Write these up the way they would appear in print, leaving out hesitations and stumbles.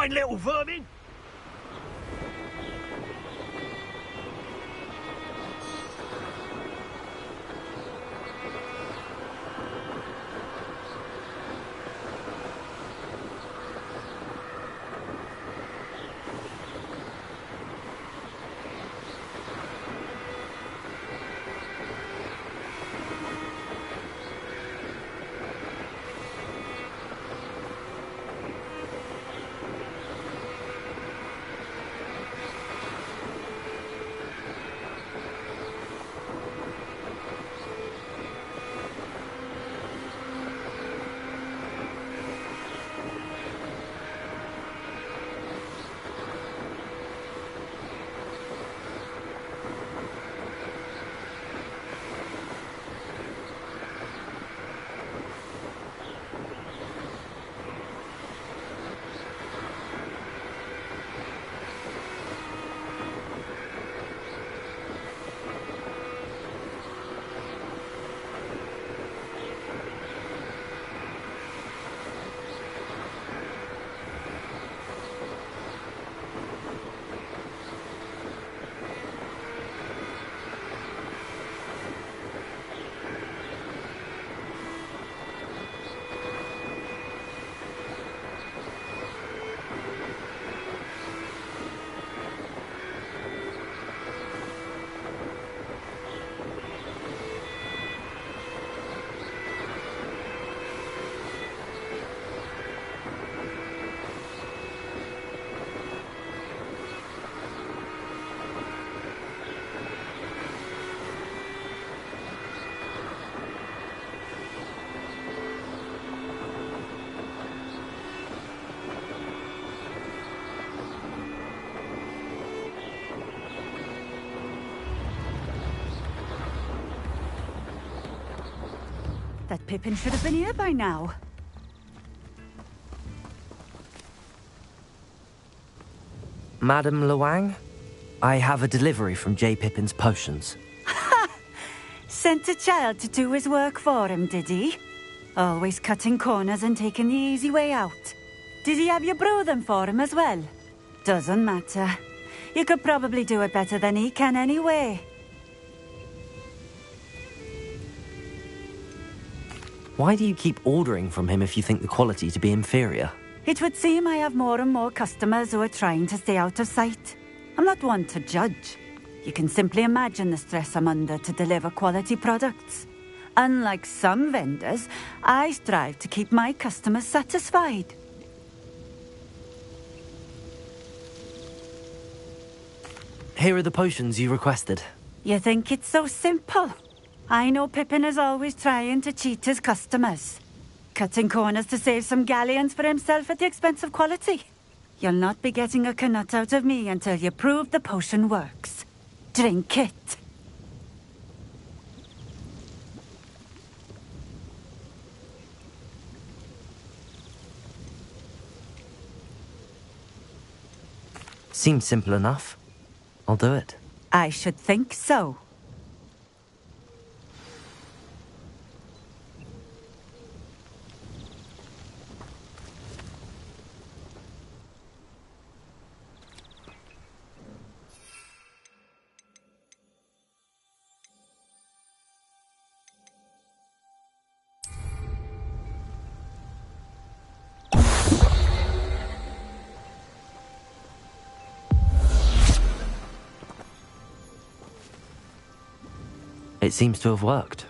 fine little vermin. That Pippin should have been here by now. Madam Luang, I have a delivery from J. Pippin's potions. Ha! Sent a child to do his work for him, did he? Always cutting corners and taking the easy way out. Did he have you brew them for him as well? Doesn't matter. You could probably do it better than he can anyway. Why do you keep ordering from him if you think the quality to be inferior? It would seem I have more and more customers who are trying to stay out of sight. I'm not one to judge. You can simply imagine the stress I'm under to deliver quality products. Unlike some vendors, I strive to keep my customers satisfied. Here are the potions you requested. You think it's so simple? I know Pippin is always trying to cheat his customers. Cutting corners to save some galleons for himself at the expense of quality. You'll not be getting a canut out of me until you prove the potion works. Drink it. Seems simple enough. I'll do it. I should think so. It seems to have worked.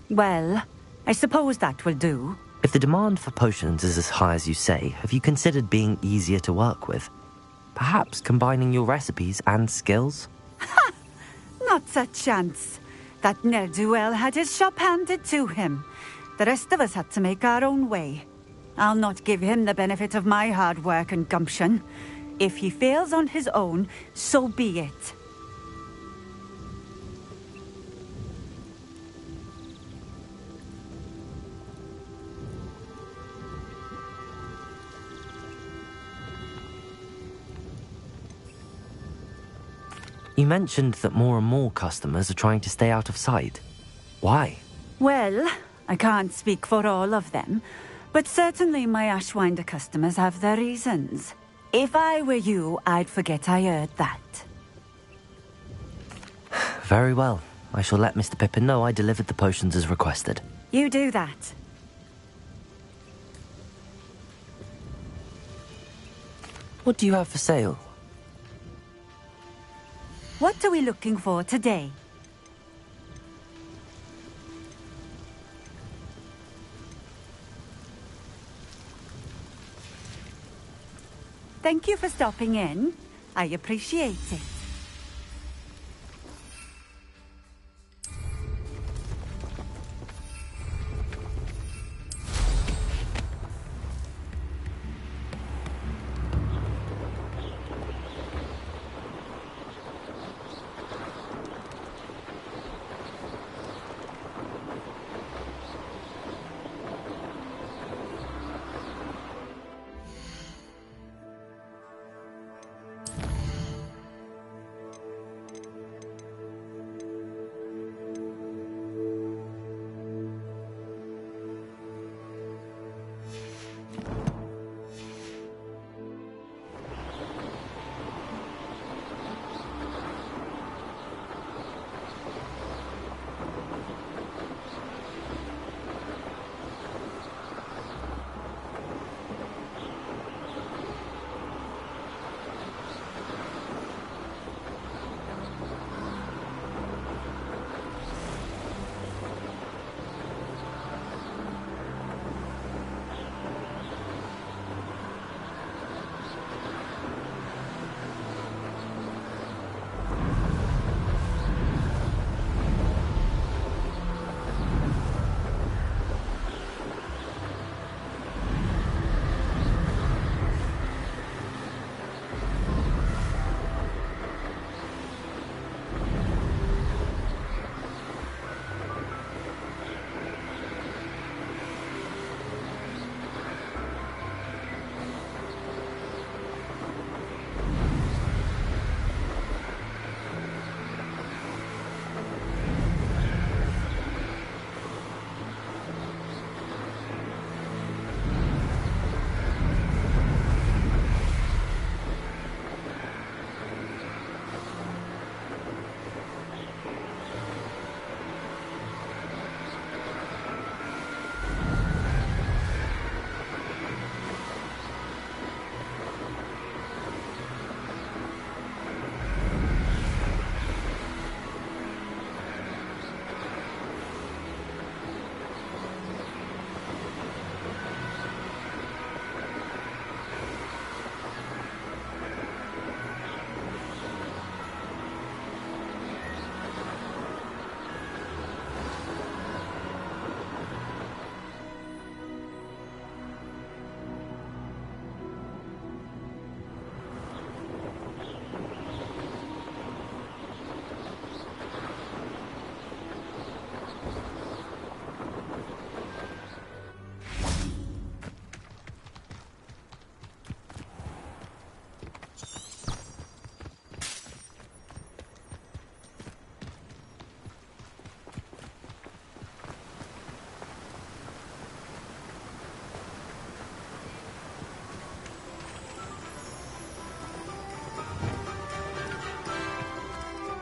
Well, I suppose that will do. If the demand for potions is as high as you say, have you considered being easier to work with? Perhaps combining your recipes and skills? Ha! Not a chance. That ne'er-do-well had his shop handed to him. The rest of us had to make our own way. I'll not give him the benefit of my hard work and gumption. If he fails on his own, so be it. You mentioned that more and more customers are trying to stay out of sight. Why? Well, I can't speak for all of them, But certainly my Ashwinder customers have their reasons. If I were you, I'd forget I heard that. Very well. I shall let Mr. Pippin know I delivered the potions as requested. You do that. What do you have for sale? What are we looking for today? Thank you for stopping in. I appreciate it.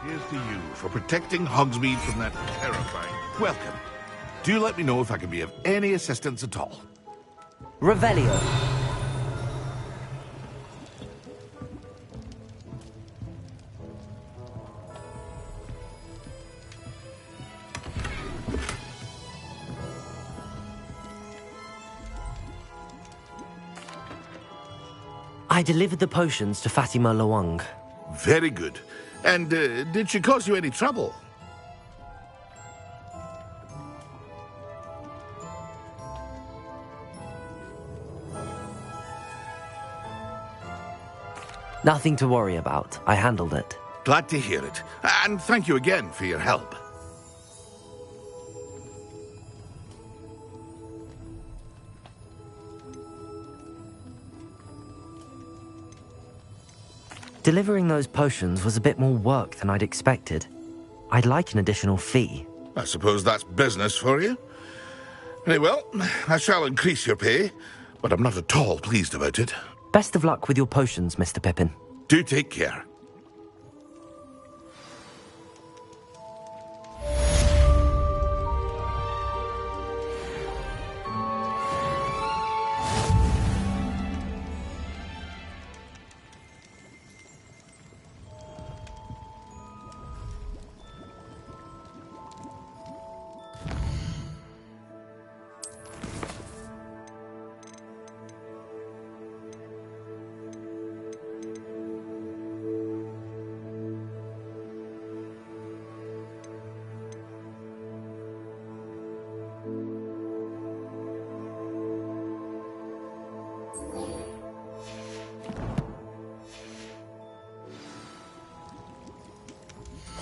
Here's to you for protecting Hogsmeade from that terrifying... Welcome. Do let me know if I can be of any assistance at all. Revelio. I delivered the potions to Fatima Lawang. Very good. And did she cause you any trouble? Nothing to worry about. I handled it. Glad to hear it. And thank you again for your help. Delivering those potions was a bit more work than I'd expected. I'd like an additional fee. I suppose that's business for you. Very well, I shall increase your pay, but I'm not at all pleased about it. Best of luck with your potions, Mr. Pippin. Do take care.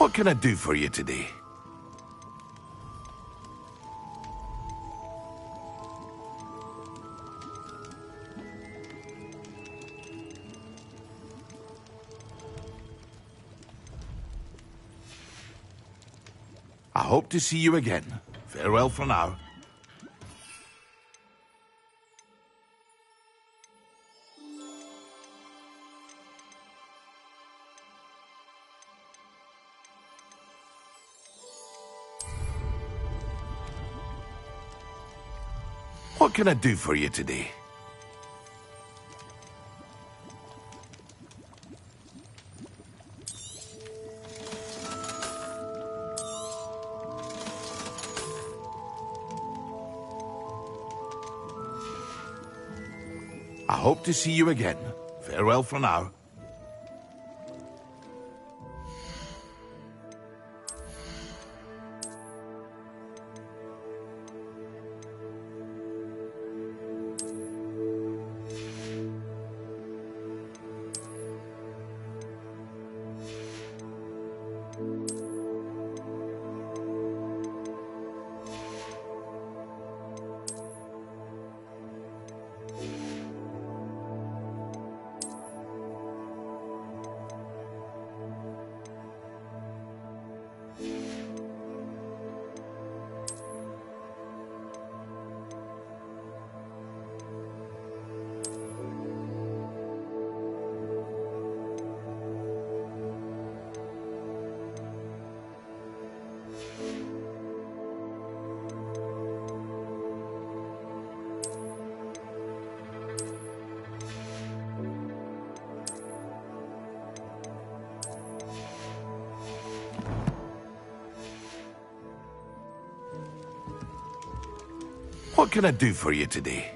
What can I do for you today? I hope to see you again. Farewell for now. What can I do for you today? I hope to see you again. Farewell for now. What can I do for you today?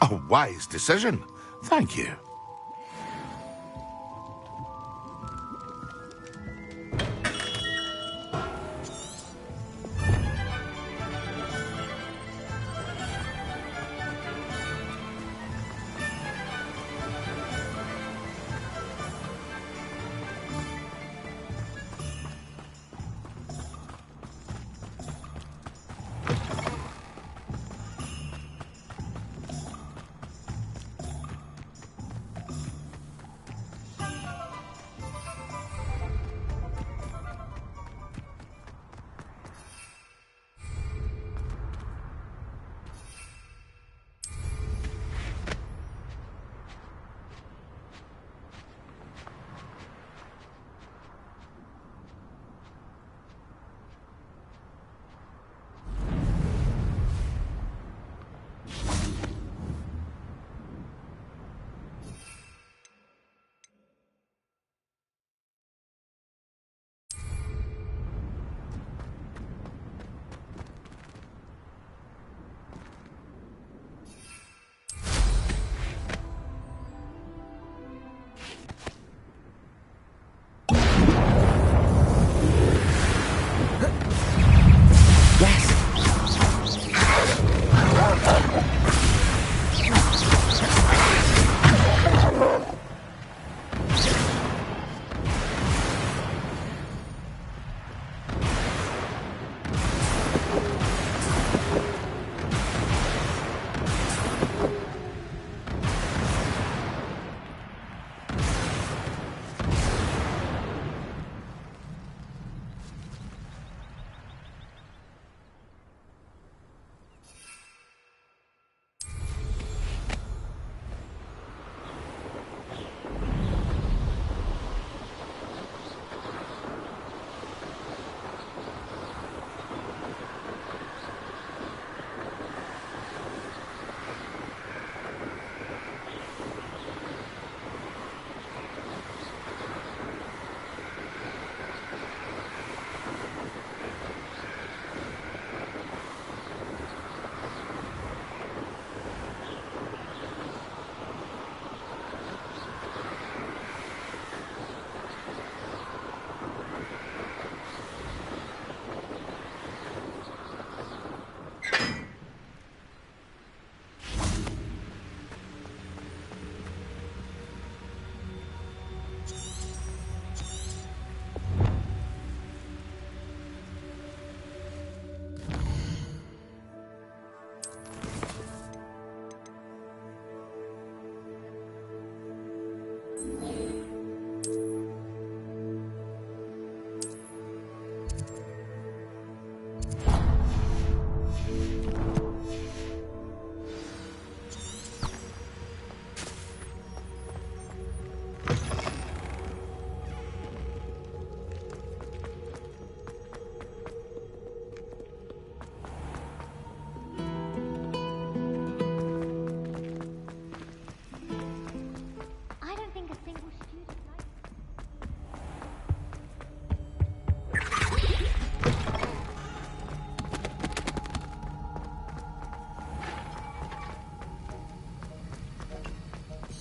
A wise decision. Thank you.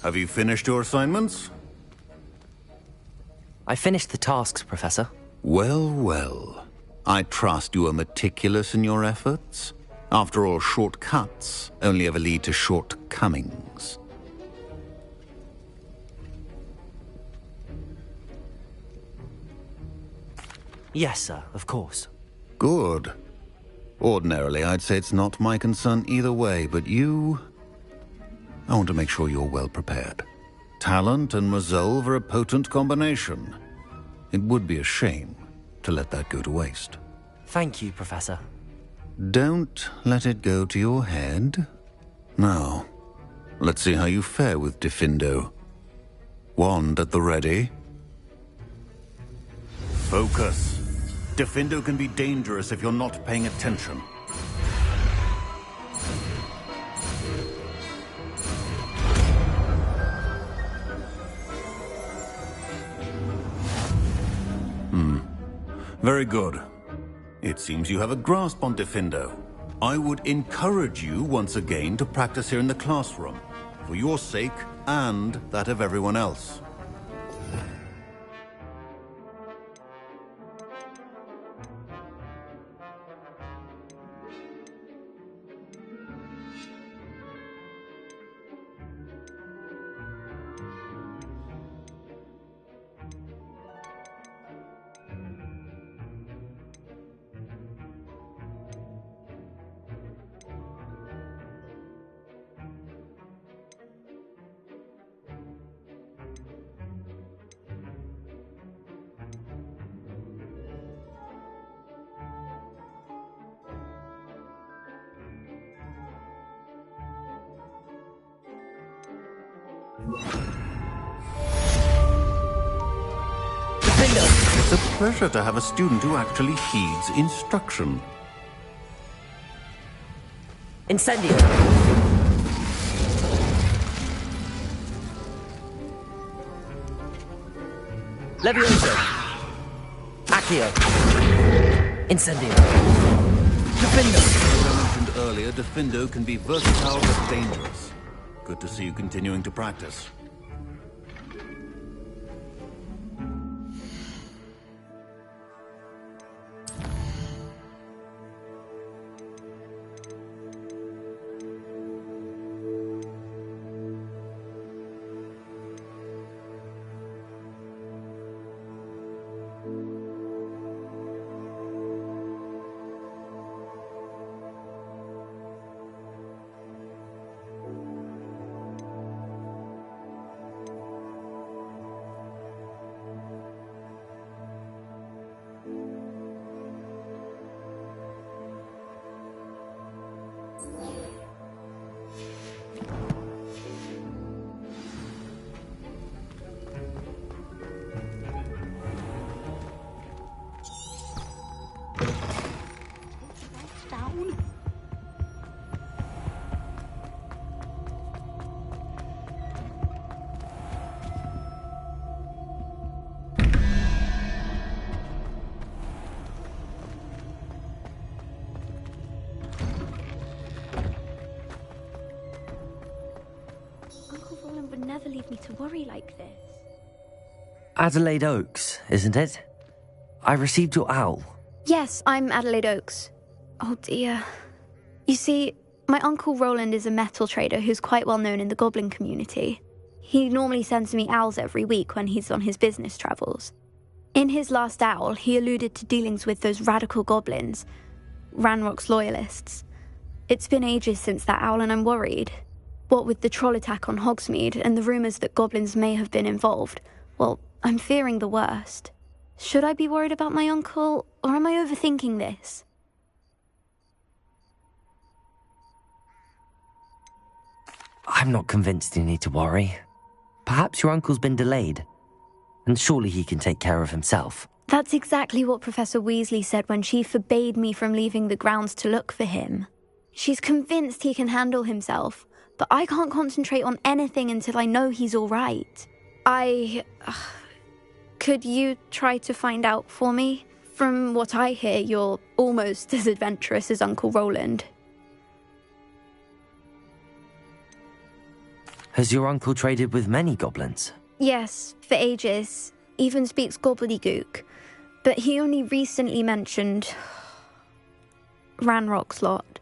Have you finished your assignments? I finished the tasks, Professor. Well, well. I trust you are meticulous in your efforts. After all, shortcuts only ever lead to shortcomings. Yes, sir, of course. Good. Ordinarily, I'd say it's not my concern either way, but you... I want to make sure you're well prepared. Talent and resolve are a potent combination. It would be a shame to let that go to waste. Thank you, Professor. Don't let it go to your head. Now, let's see how you fare with Diffindo. Wand at the ready. Focus. Diffindo can be dangerous if you're not paying attention. Very good. It seems you have a grasp on Diffindo. I would encourage you once again to practice here in the classroom, for your sake and that of everyone else. It's a pleasure to have a student who actually heeds instruction. Incendio! Levioso! Accio! Incendio! Diffindo! As I mentioned earlier, Diffindo can be versatile but dangerous. Good to see you continuing to practice. Would never leave me to worry like this. Adelaide Oaks, isn't it? I received your owl. Yes, I'm Adelaide Oaks. Oh dear. You see, my Uncle Roland is a metal trader who's quite well known in the goblin community. He normally sends me owls every week when he's on his business travels. In his last owl, he alluded to dealings with those radical goblins, Ranrock's loyalists. It's been ages since that owl and I'm worried. What with the troll attack on Hogsmeade and the rumours that goblins may have been involved, well, I'm fearing the worst. Should I be worried about my uncle, or am I overthinking this? I'm not convinced you need to worry. Perhaps your uncle's been delayed, and surely he can take care of himself. That's exactly what Professor Weasley said when she forbade me from leaving the grounds to look for him. She's convinced he can handle himself, but I can't concentrate on anything until I know he's all right. Could you try to find out for me? From what I hear, you're almost as adventurous as Uncle Roland. Has your uncle traded with many goblins? Yes, for ages. Even speaks gobbledygook. But he only recently mentioned Ranrock's lot,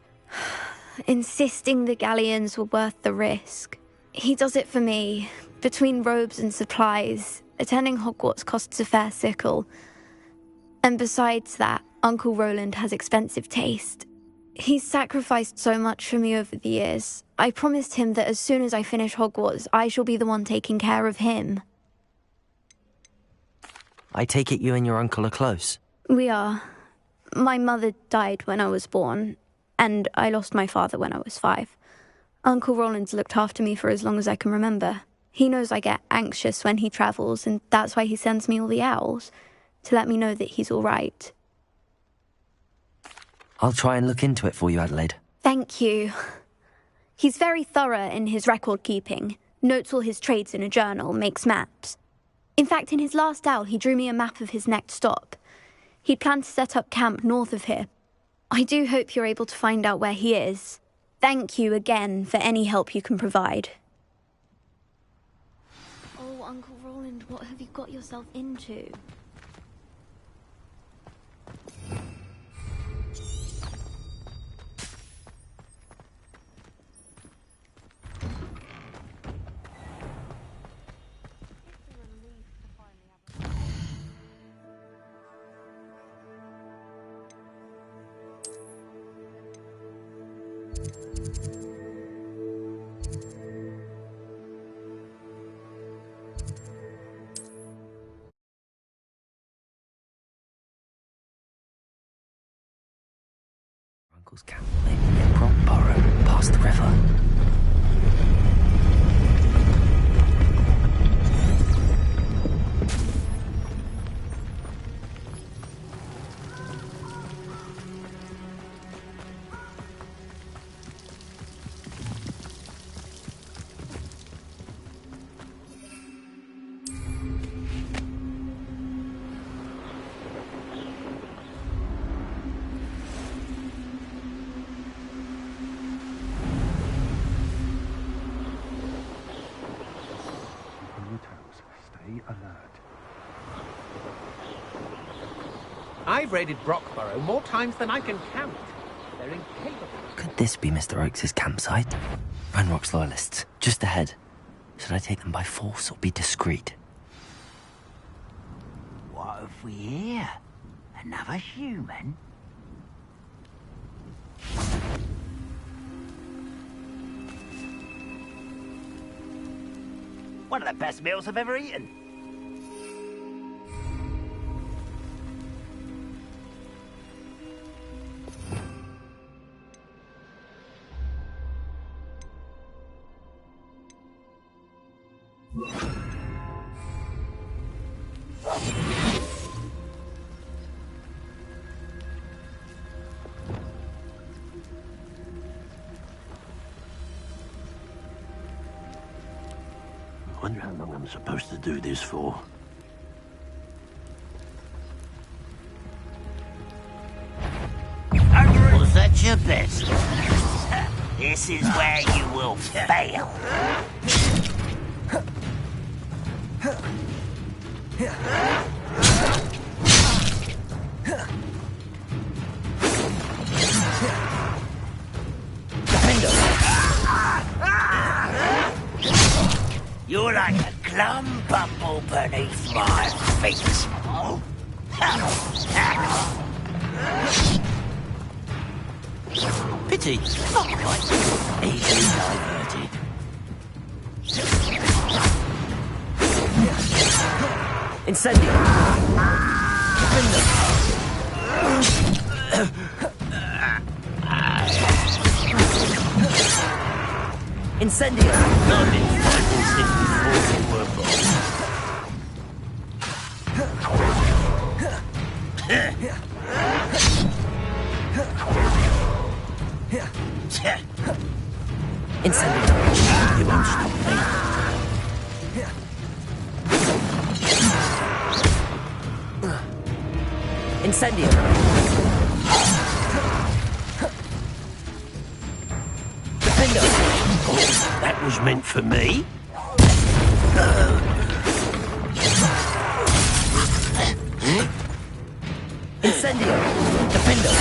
insisting the galleons were worth the risk. He does it for me. Between robes and supplies, attending Hogwarts costs a fair sickle. And besides that, Uncle Roland has expensive taste. He's sacrificed so much for me over the years. I promised him that as soon as I finish Hogwarts, I shall be the one taking care of him. I take it you and your uncle are close. We are. My mother died when I was born, and I lost my father when I was 5. Uncle Roland's looked after me for as long as I can remember. He knows I get anxious when he travels, and that's why he sends me all the owls, to let me know that he's all right. I'll try and look into it for you, Adelaide. Thank you. He's very thorough in his record keeping, notes all his trades in a journal, makes maps. In fact, in his last owl, he drew me a map of his next stop. He'd planned to set up camp north of here. I do hope you're able to find out where he is. Thank you again for any help you can provide. Oh, Uncle Roland, what have you got yourself into? Uncle's camp may be near Brockborough, past the river. I've raided Brockborough more times than I can count. They're incapable. Could this be Mr. Oakes' campsite? Ranrock's loyalists, just ahead. Should I take them by force or be discreet? What have we here? Another human? One of the best meals I've ever eaten. I wonder how long I'm supposed to do this for. Was that your best? This is where you will fail. You're like a glum bumble beneath my feet. Pity, not quite. Easily diverted. Incendio! Incendio! Not in Bible 54 you were born. Incendio! You won't stop me. Incendio! Oh, that was meant for me. Incendio! Defendo!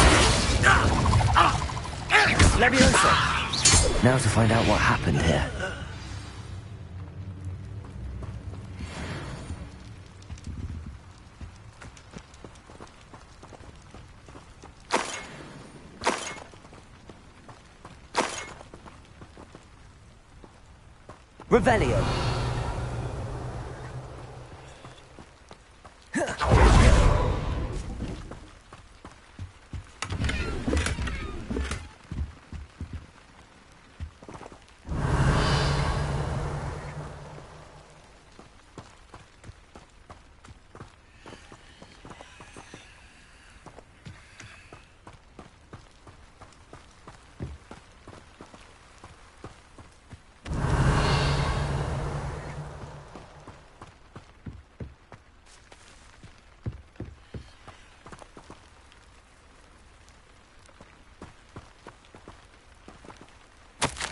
Leviosa! Now to find out what happened here. Revelio!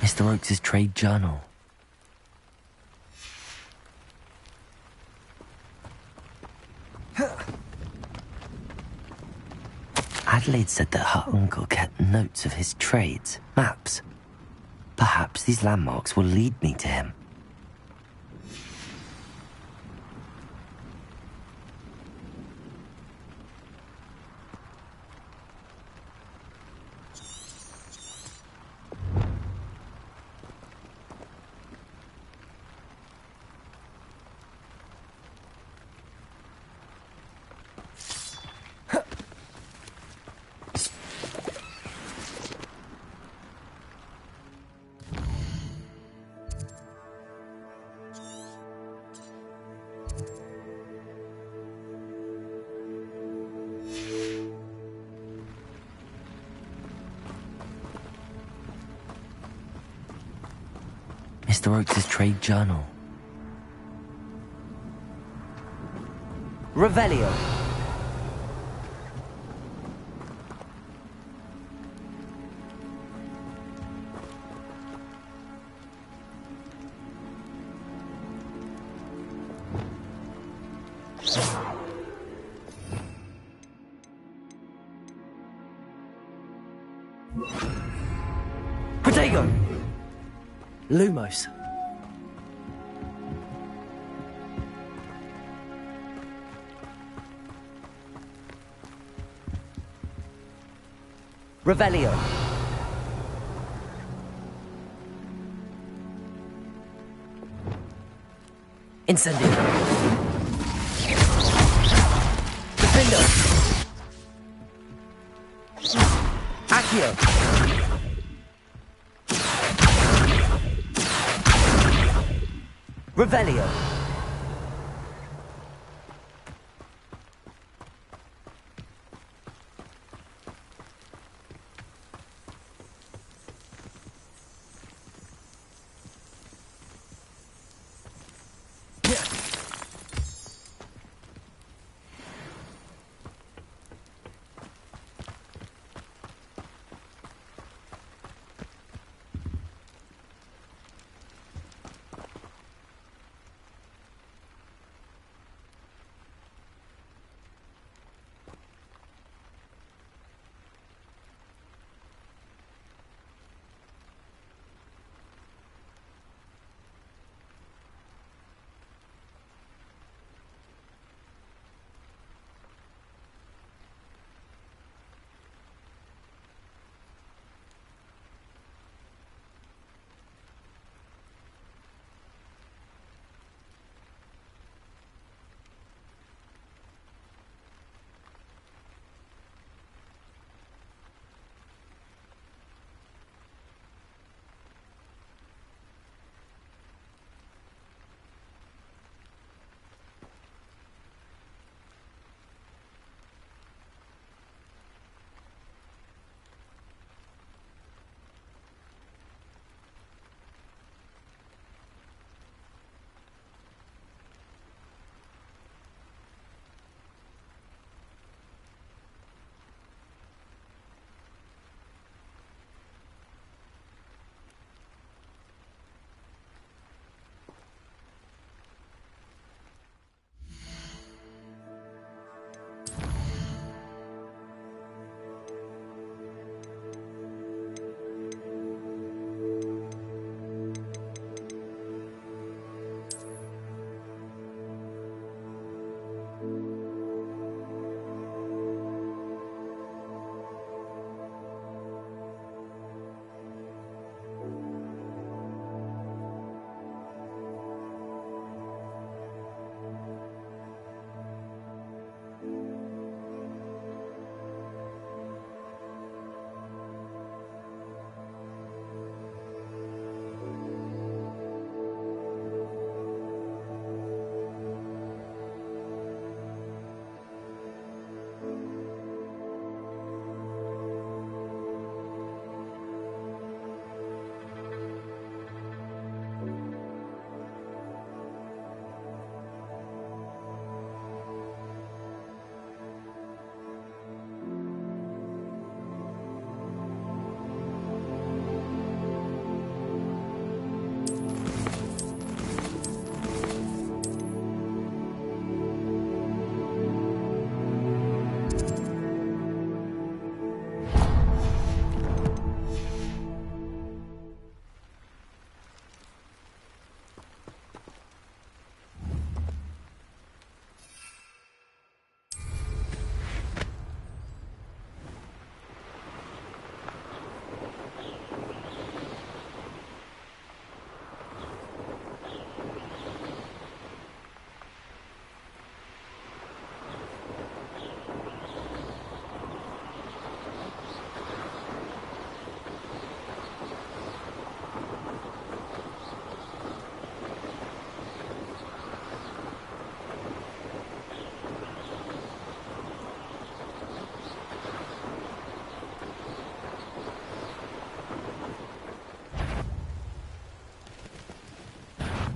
Mr. Oakes' trade journal. Adelaide said that her uncle kept notes of his trades, maps. Perhaps these landmarks will lead me to him. Mr. Oakes' trade journal. Revelio. Protego. Lumos. Revelio. Incendio. Defendo. Accio. Revelio.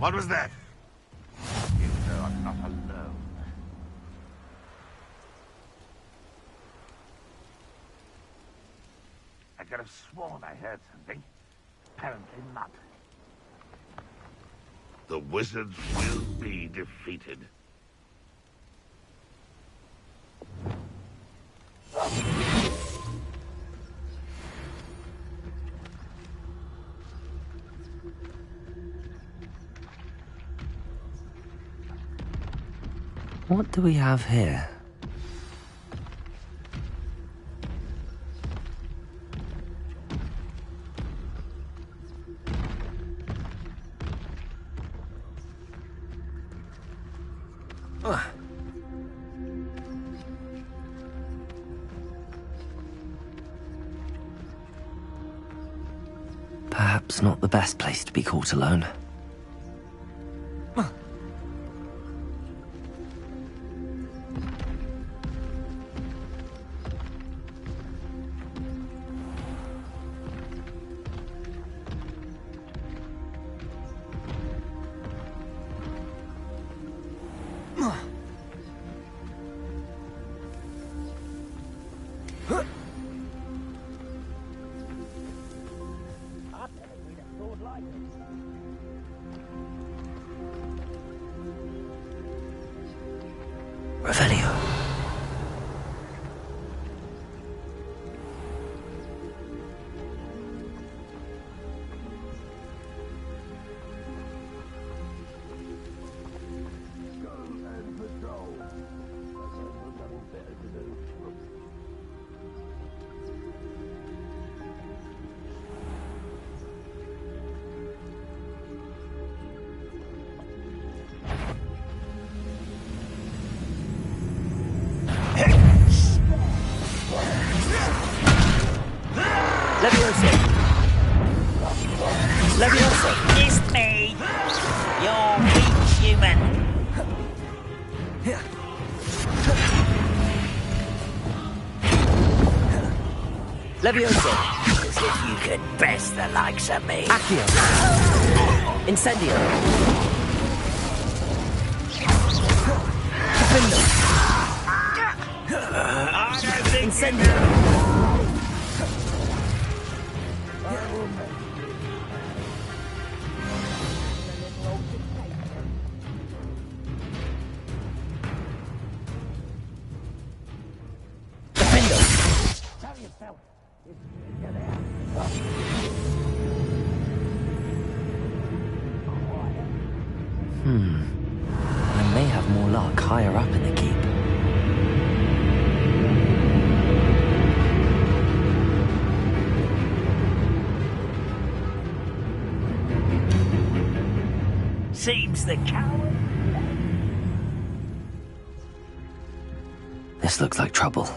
What was that? You know I'm not alone. I could have sworn I heard something. Apparently not. The wizards will be defeated. What do we have here? Perhaps not the best place to be caught alone. Revelio. It's me, your weak human. Levioso. As if you could best the likes of me. Accio. Incendio. I don't think Incendio. I may have more luck higher up in the keep. Seems the coward. This looks like trouble.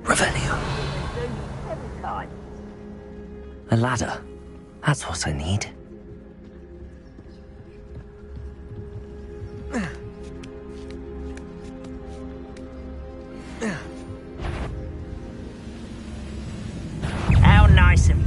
Revelio. A ladder. That's what I need. How nice of you.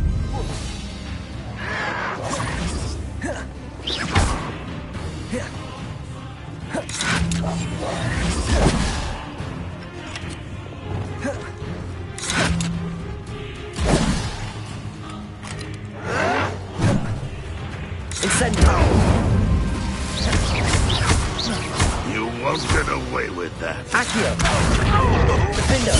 You won't get away with that. Accio! Defender!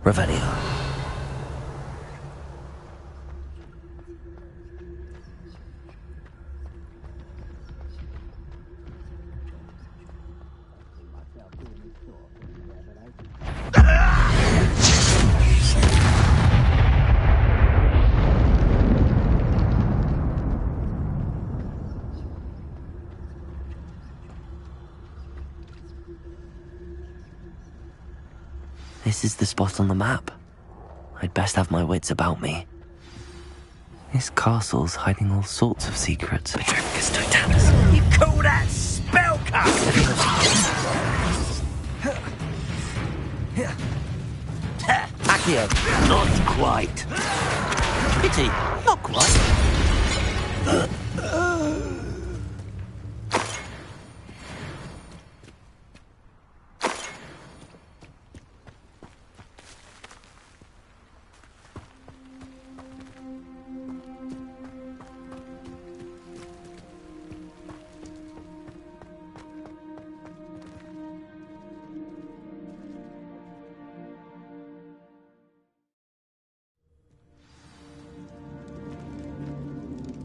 Revelio. this is the spot on the map. I'd best have my wits about me. This castle's hiding all sorts of secrets. Petrificus Titanus. You call that spellcasting? Accio. Not quite. Pity, not quite.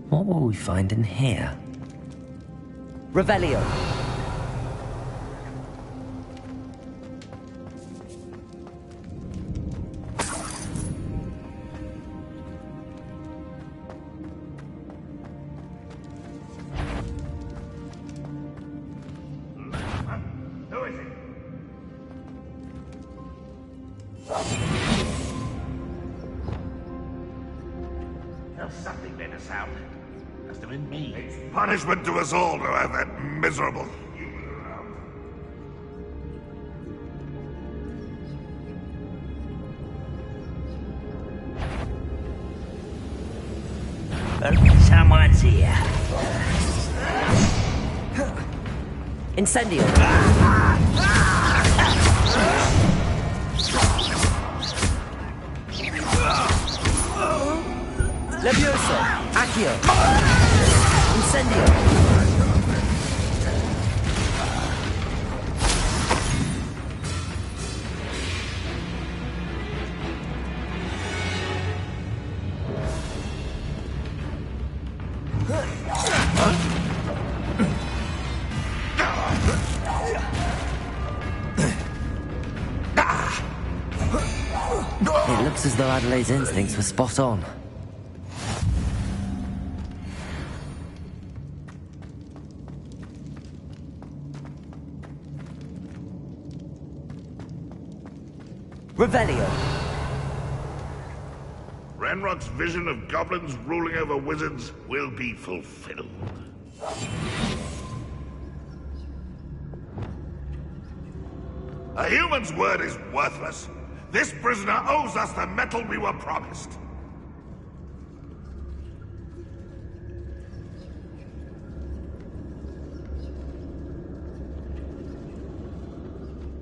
What will we find in here? Revelio. Who is it? There's something better sound. Must have been me. It's punishment to us all to have that miserable human around. Someone's here. Incendio. Levioso. Accio. Incendio. It looks as though Adelaide's instincts were spot on. Revelio. Ranrock's vision of goblins ruling over wizards will be fulfilled. A human's word is worthless. This prisoner owes us the metal we were promised.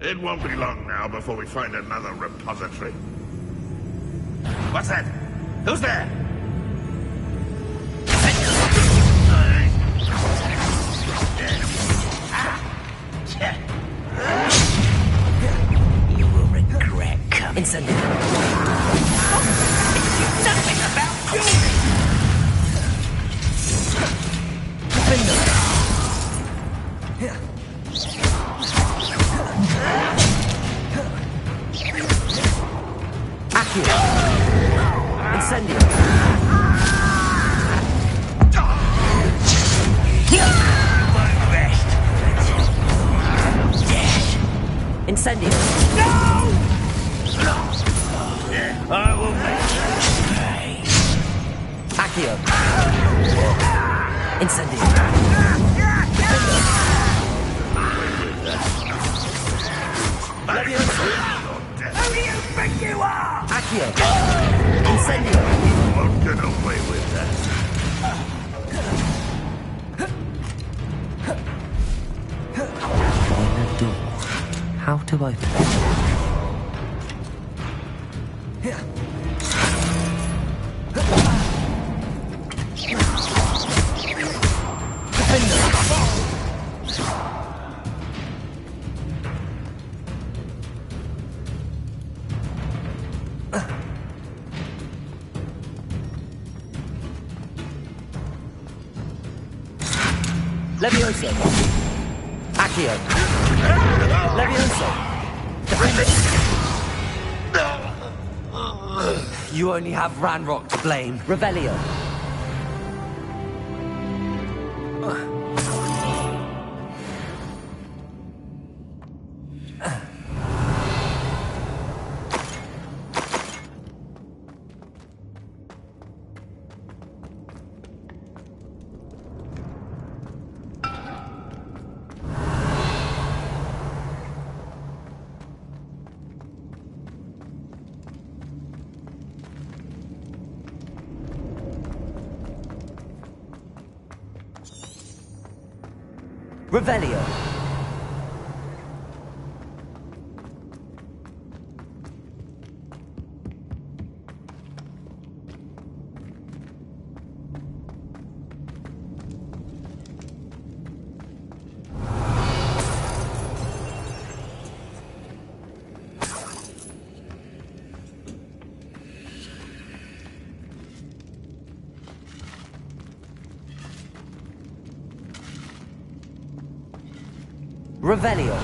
It won't be long now before we find another repository. What's that? Who's there? You will regret coming. Incendio. Nothing about you! Accio. Incendio. Rest until death. Incendio. I will make you pay. Accio. Incendio. Who do you think you are? Accio. Incendio. Won't get away with that. Find a door. How to open it? Levioso. Accio. Levioso. You only have Ranrock to blame. Revelio. Revelio. Revelio.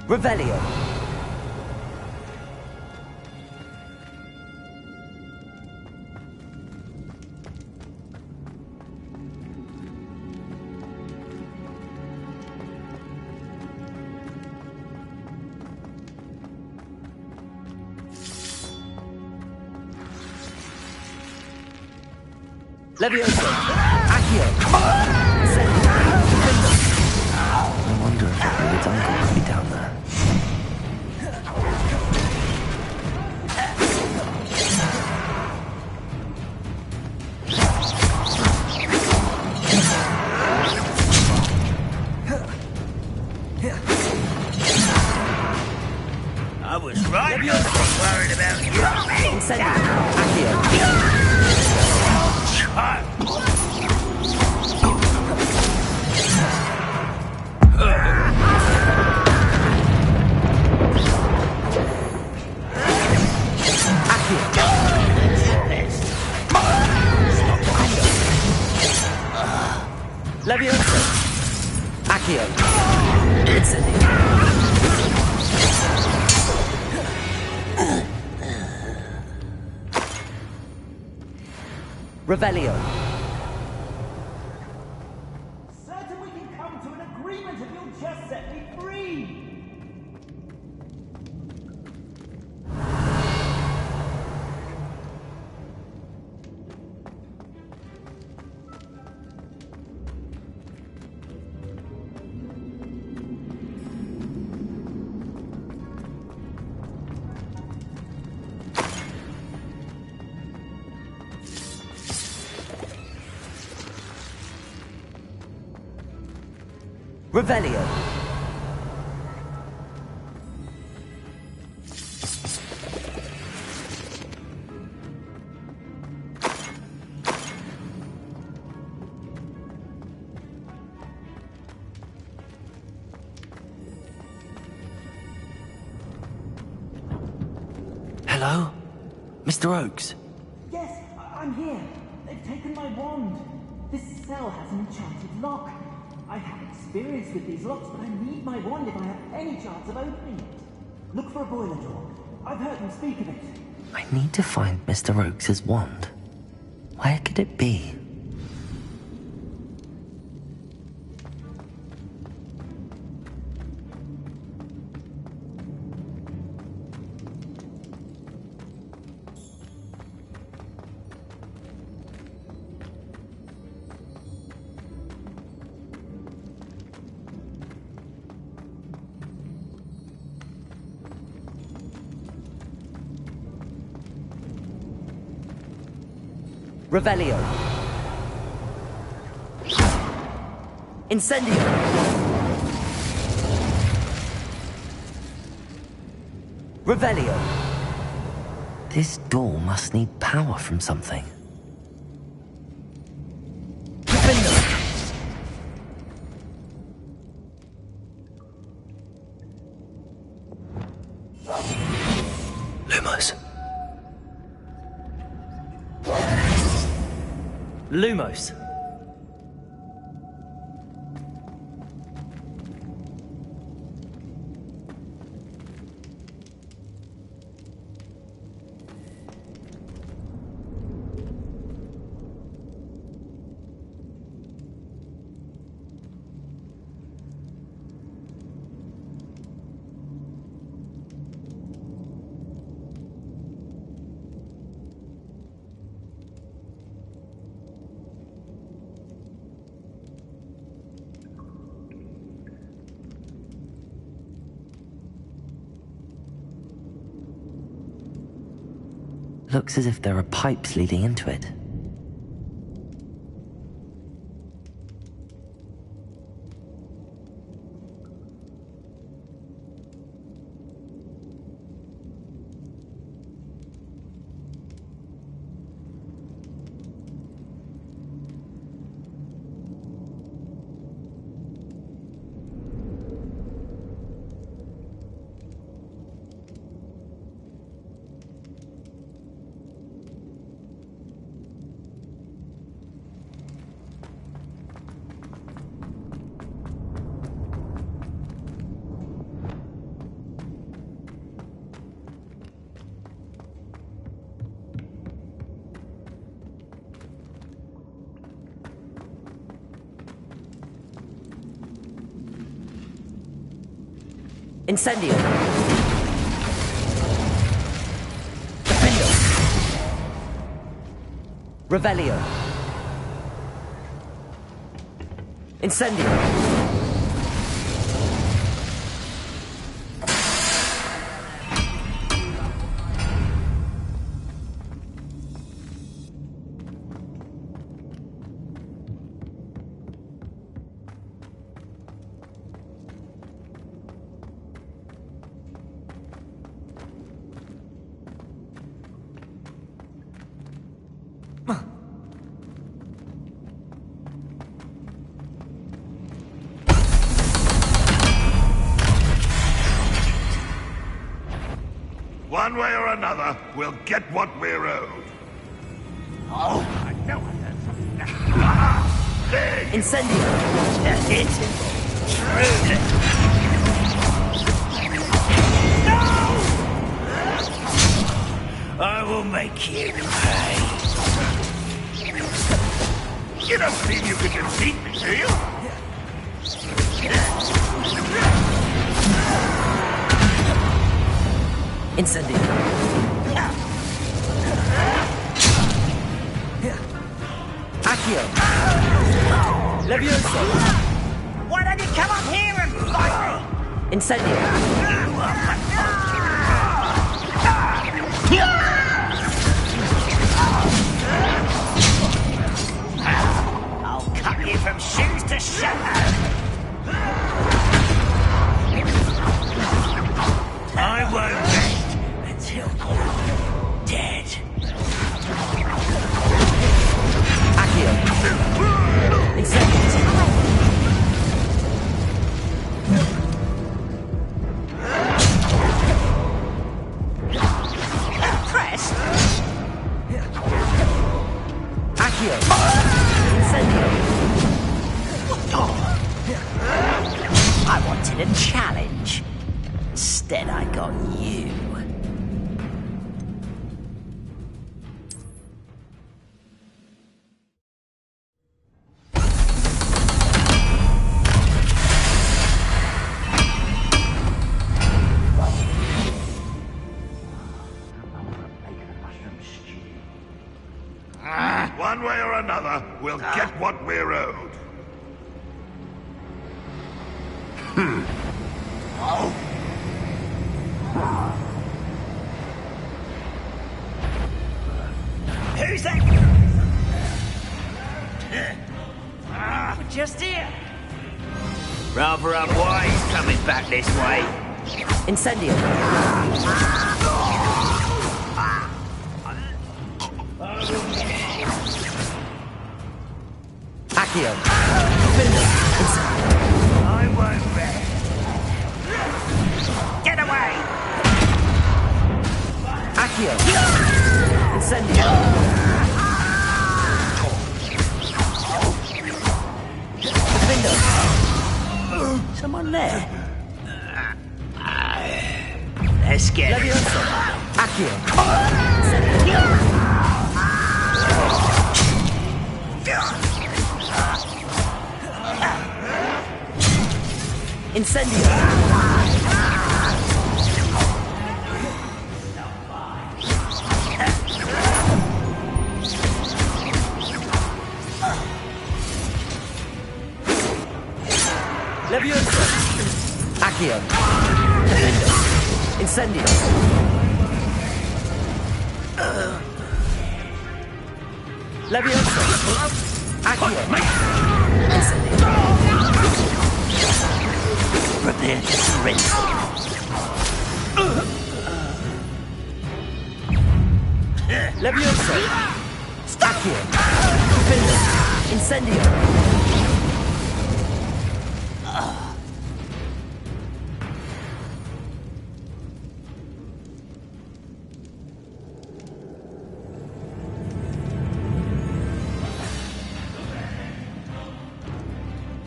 Revelio. Levioso. Accio. I wonder if Edward's uncle could be down there. I was right not to be worried about you. Accio. Levioso. Accio. Revelio. Certain we can come to an agreement if you'll just set me free! Revelio. Hello? Mr. Oakes? Yes, I'm here. They've taken my wand. This cell has an enchanted lock. I have experience with these locks, but I need my wand if I have any chance of opening it. Look for a boiler door. I've heard them speak of it. I need to find Mr. Oakes' wand. Where could it be? Revelio. Incendio. Revelio. This door must need power from something. Lumos. Lumos. Looks as if there are pipes leading into it. Incendio. Defendo. Revelio. Incendio. One way or another, we'll get what we're owed. Oh, I know I heard something. There you Incendio. That's it. Truly. No! I will make you pay. You don't believe you could defeat me, do you? Incendio. Accio. Levioso. Why don't you come up here and fight me? Incendio. I'll cut you from shoes to shoulder. I won't rest until you're dead. Accio. Incendio. Press? Accio. Incendio. I wanted a challenge. Instead, I got you. One way or another, we'll get what we're owed. Who's that? We're just here. Rather unwise coming back this way. Incendio. Accio. Defendo. Incendio. I won't rest. Get away! Accio. Incendio. Defendo. Someone there? Let's get it. Levioso. Accio. Incendio. Incendio. Levioso. Accio. Defendo. Incendio. Leviosa! Accio! Prepare to sprint. Leviosa! Accio! Defender! Incendio!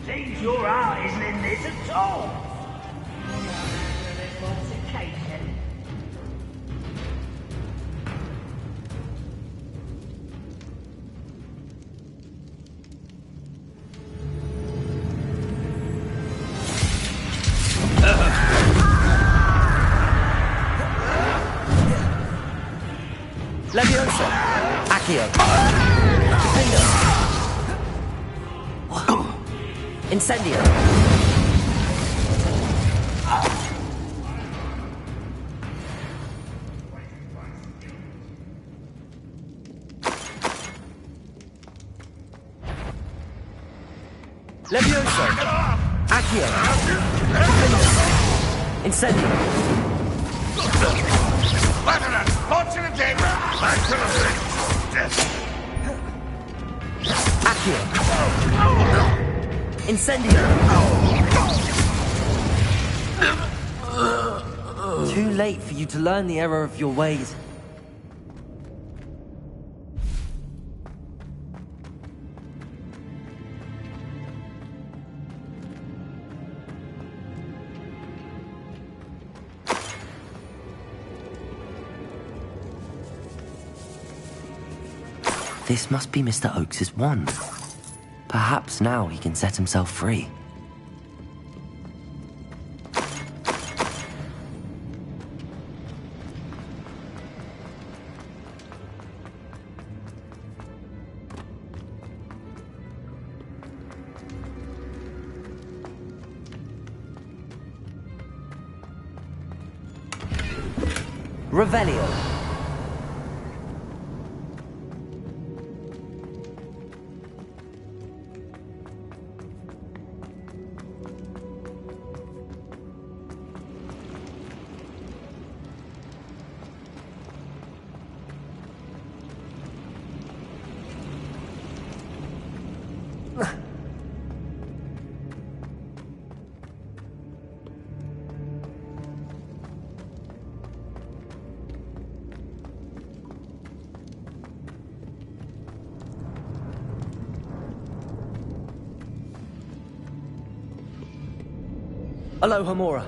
Seems your heart isn't in this at all. Leviosa! Accio! Defender! Incendio! Leviosa! Accio! Defender! Incendio! Lieutenant, launching a chamber! Back to the bridge! Accio! Incendio! Too late for you to learn the error of your ways. This must be Mr. Oakes's wand. Perhaps now he can set himself free. Revelio. Alohomora.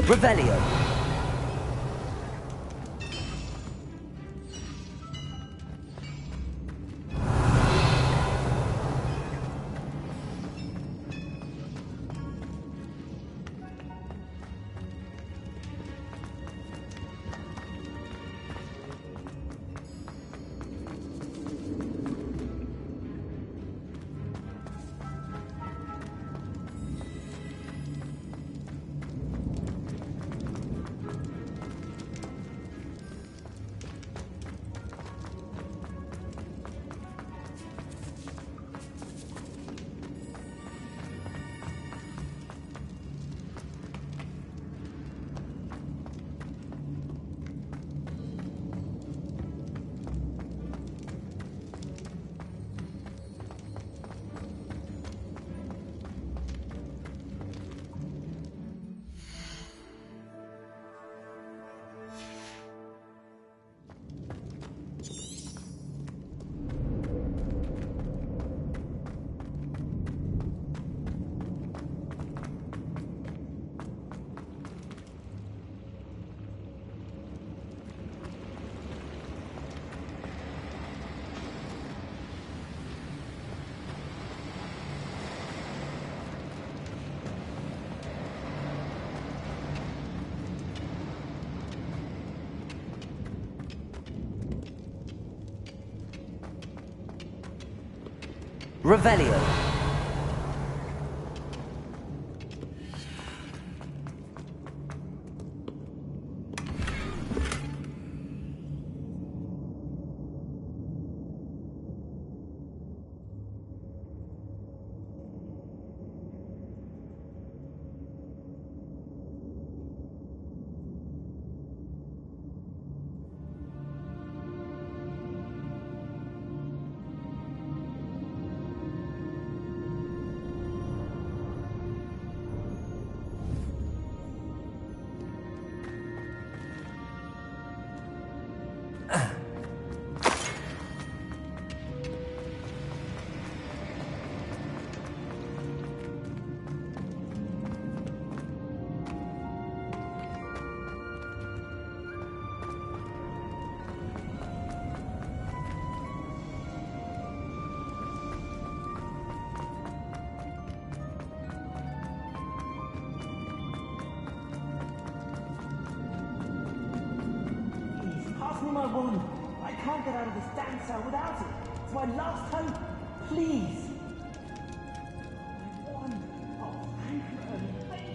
Revelio. Revelio. My wand. I can't get out of this damn cell without it. It's my last hope. Please. My wand. Oh, thank you, Ernie. Thank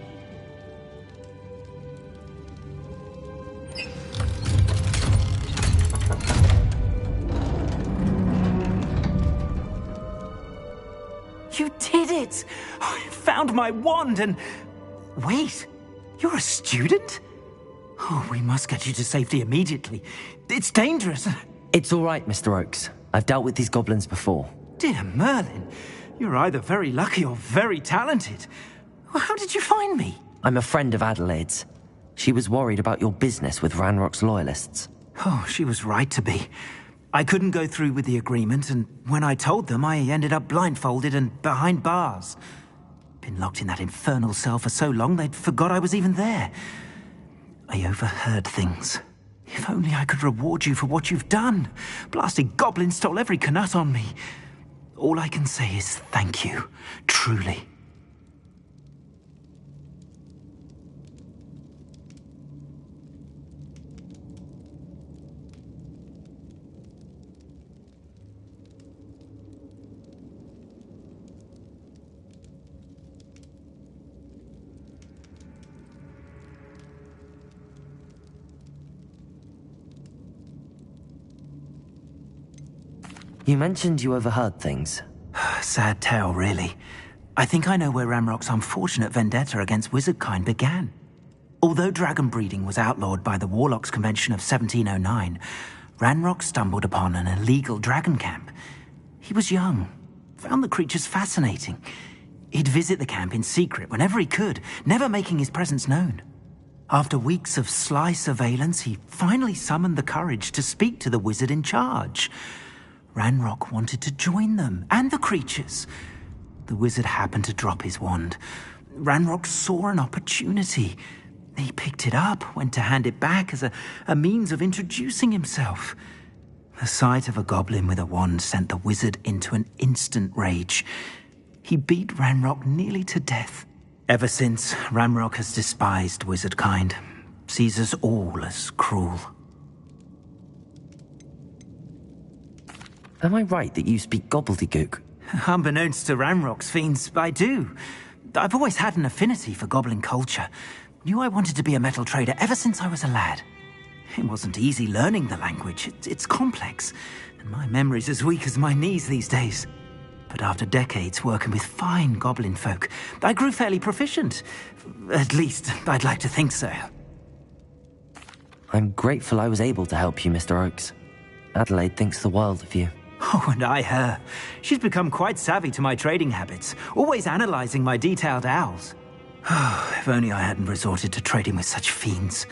you. You did it! I found my wand and... Wait, you're a student? Oh, we must get you to safety immediately. It's dangerous. It's all right, Mr. Oakes. I've dealt with these goblins before. Dear Merlin, you're either very lucky or very talented. How did you find me? I'm a friend of Adelaide's. She was worried about your business with Ranrock's loyalists. Oh, she was right to be. I couldn't go through with the agreement, and when I told them, I ended up blindfolded and behind bars. Been locked in that infernal cell for so long, they'd forgot I was even there. I overheard things. If only I could reward you for what you've done. Blasted goblins stole every canut on me. All I can say is thank you, truly. You mentioned you overheard things. Sad tale, really. I think I know where Ranrock's unfortunate vendetta against wizardkind began. Although dragon breeding was outlawed by the Warlocks Convention of 1709, Ranrock stumbled upon an illegal dragon camp. He was young, found the creatures fascinating. He'd visit the camp in secret whenever he could, never making his presence known. After weeks of sly surveillance, he finally summoned the courage to speak to the wizard in charge. Ranrock wanted to join them, and the creatures. The wizard happened to drop his wand. Ranrock saw an opportunity. He picked it up, went to hand it back as a means of introducing himself. The sight of a goblin with a wand sent the wizard into an instant rage. He beat Ranrock nearly to death. Ever since, Ranrock has despised wizardkind, sees us all as cruel. Am I right that you speak gobbledygook? Unbeknownst to Ranrock's fiends, I do. I've always had an affinity for goblin culture. Knew I wanted to be a metal trader ever since I was a lad. It wasn't easy learning the language. It's complex, and my memory's as weak as my knees these days. But after decades working with fine goblin folk, I grew fairly proficient. At least, I'd like to think so. I'm grateful I was able to help you, Mr. Oakes. Adelaide thinks the world of you. Oh, and I her. She's become quite savvy to my trading habits, always analyzing my detailed owls. Oh, if only I hadn't resorted to trading with such fiends.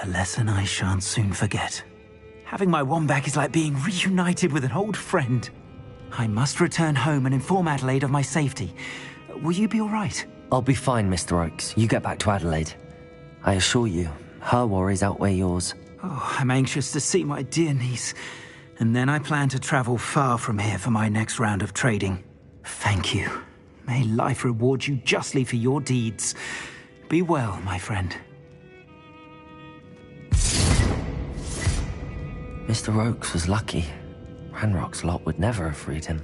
A lesson I shan't soon forget. Having my wand back is like being reunited with an old friend. I must return home and inform Adelaide of my safety. Will you be all right? I'll be fine, Mr. Oakes. You get back to Adelaide. I assure you, her worries outweigh yours. Oh, I'm anxious to see my dear niece. And then I plan to travel far from here for my next round of trading. Thank you. May life reward you justly for your deeds. Be well, my friend. Mr. Oakes was lucky. Ranrock's lot would never have freed him.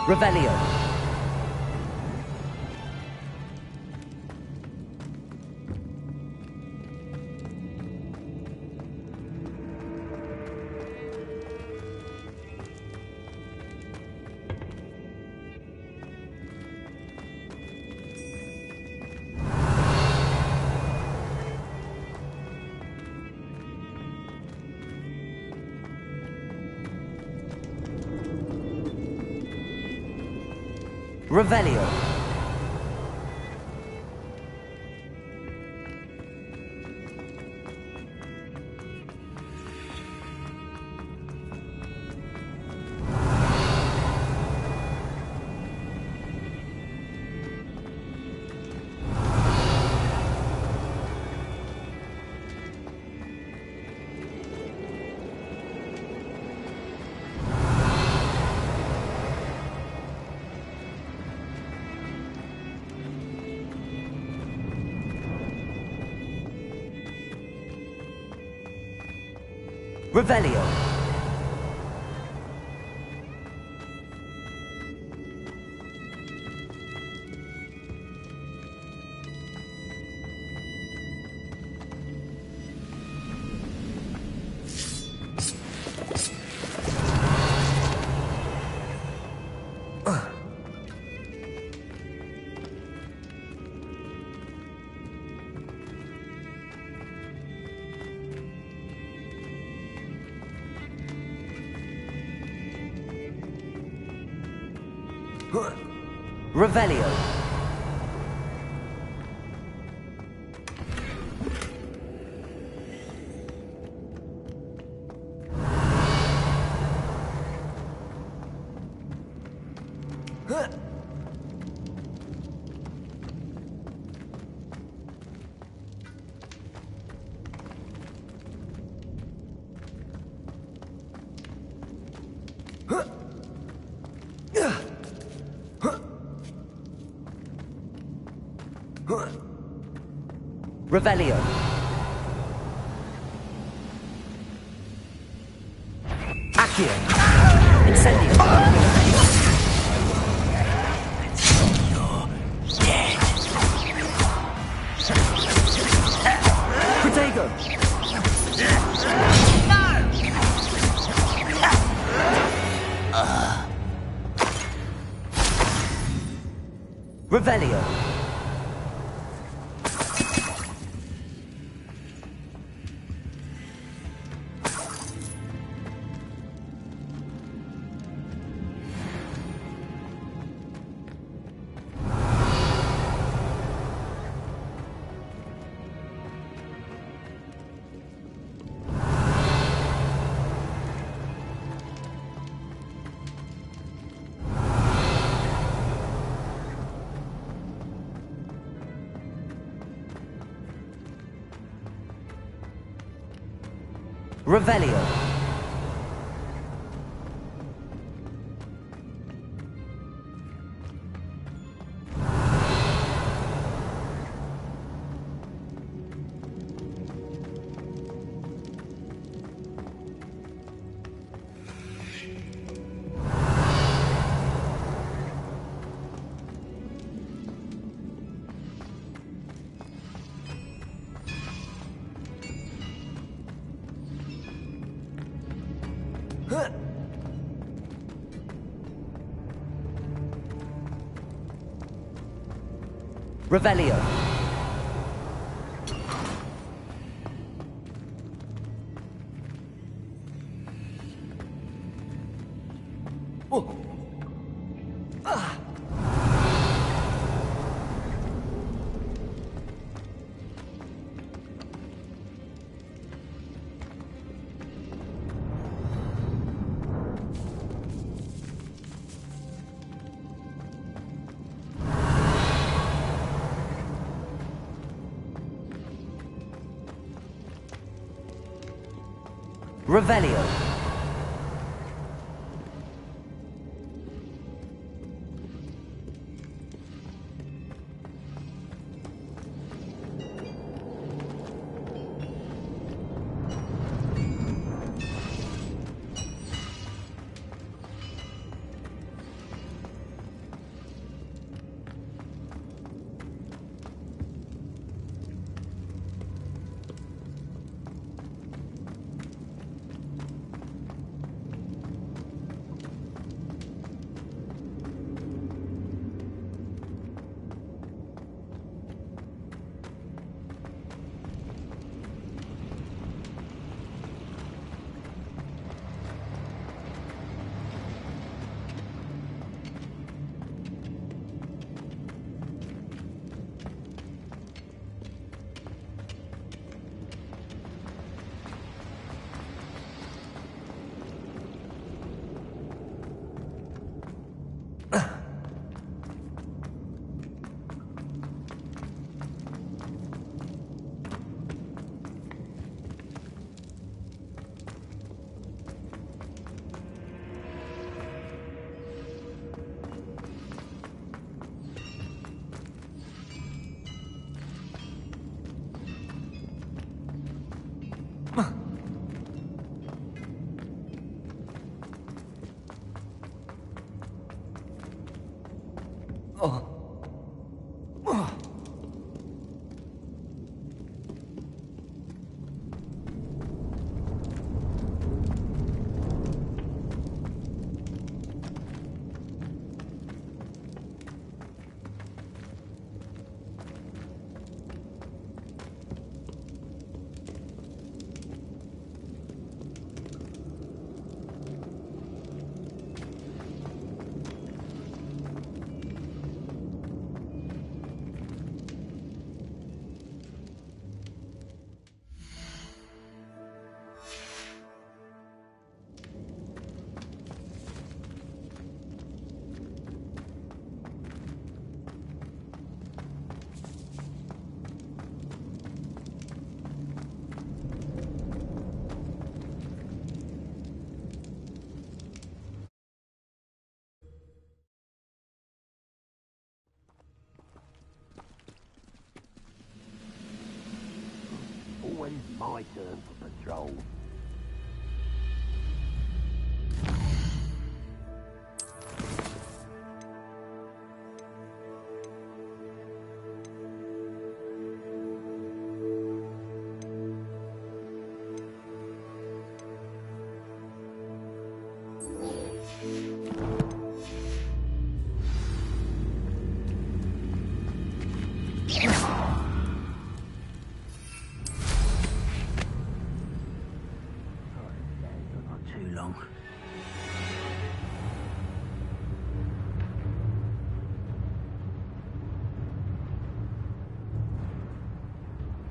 Revelio. Revelio. Revelio. Revelio. Revelio. Accio. Incendio. You're dead. Protego. Revelio. Revelio. Revelio. Revelio. Always my turn for patrol.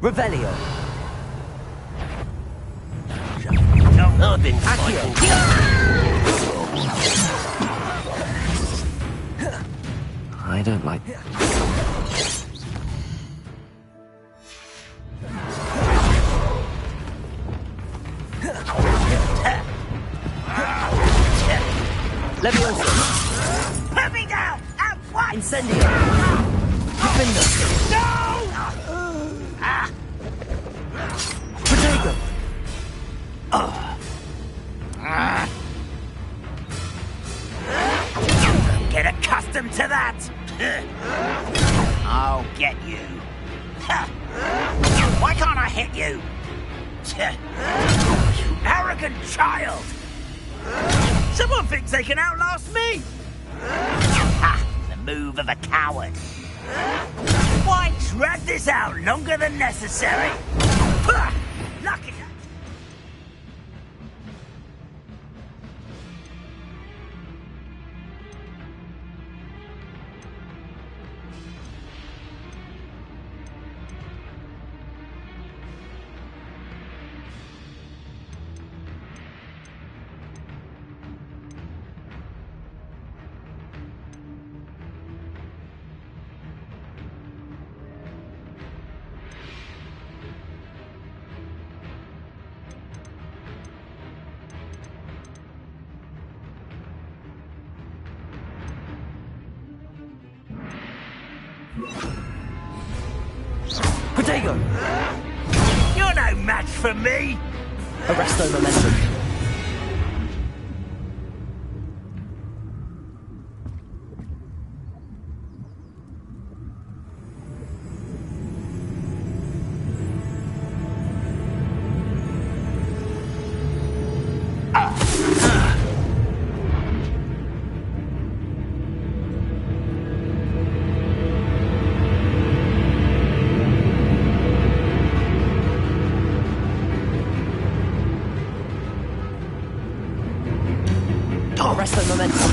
Revelio. No, I've been fighting. I don't like... Leviosa. Put me down! At once! Incendio. Defender. No! Protego. Get accustomed to that! I'll get you. Why can't I hit you? You arrogant child! Someone thinks they can outlast me! The move of a coward. Why drag this out longer than necessary? Lucky. Protego. You're no match for me! Arresto momentum. Arresto momentum.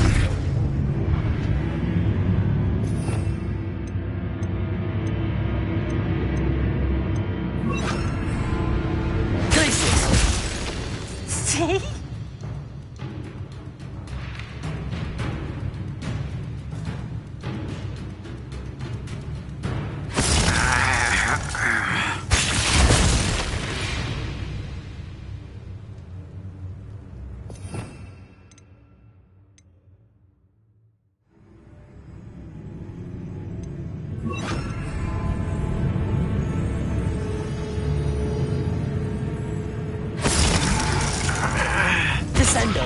See? Incendo.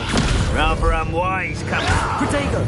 Rather unwise, come on. Protego.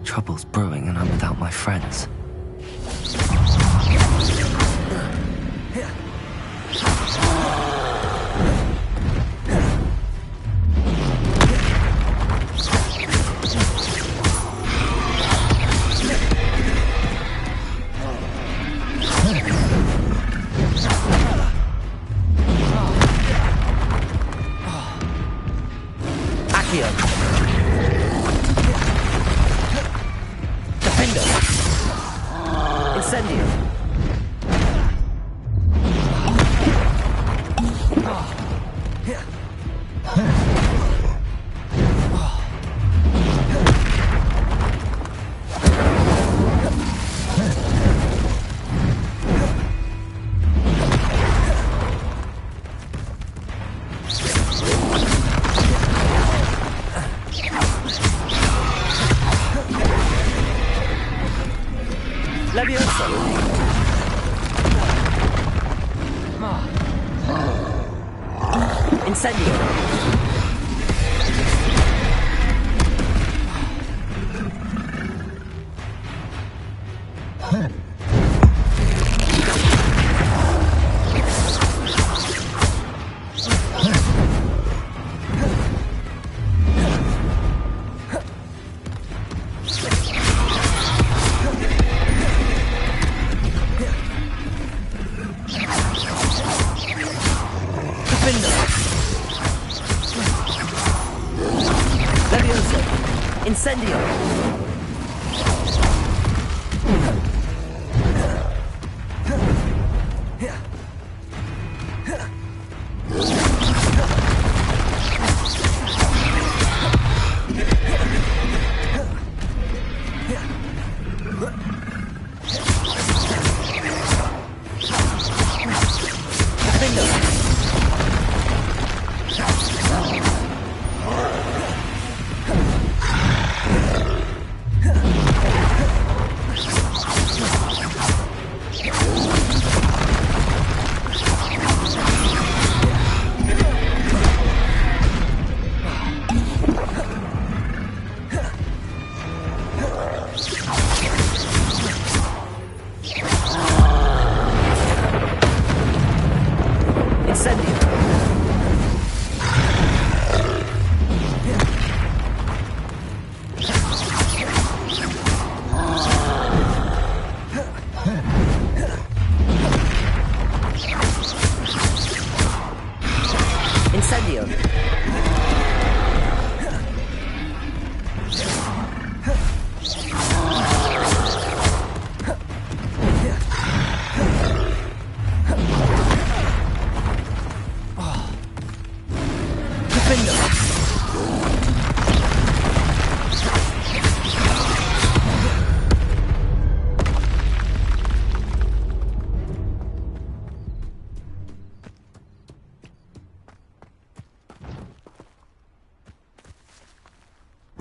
Trouble's brewing and I'm without my friends.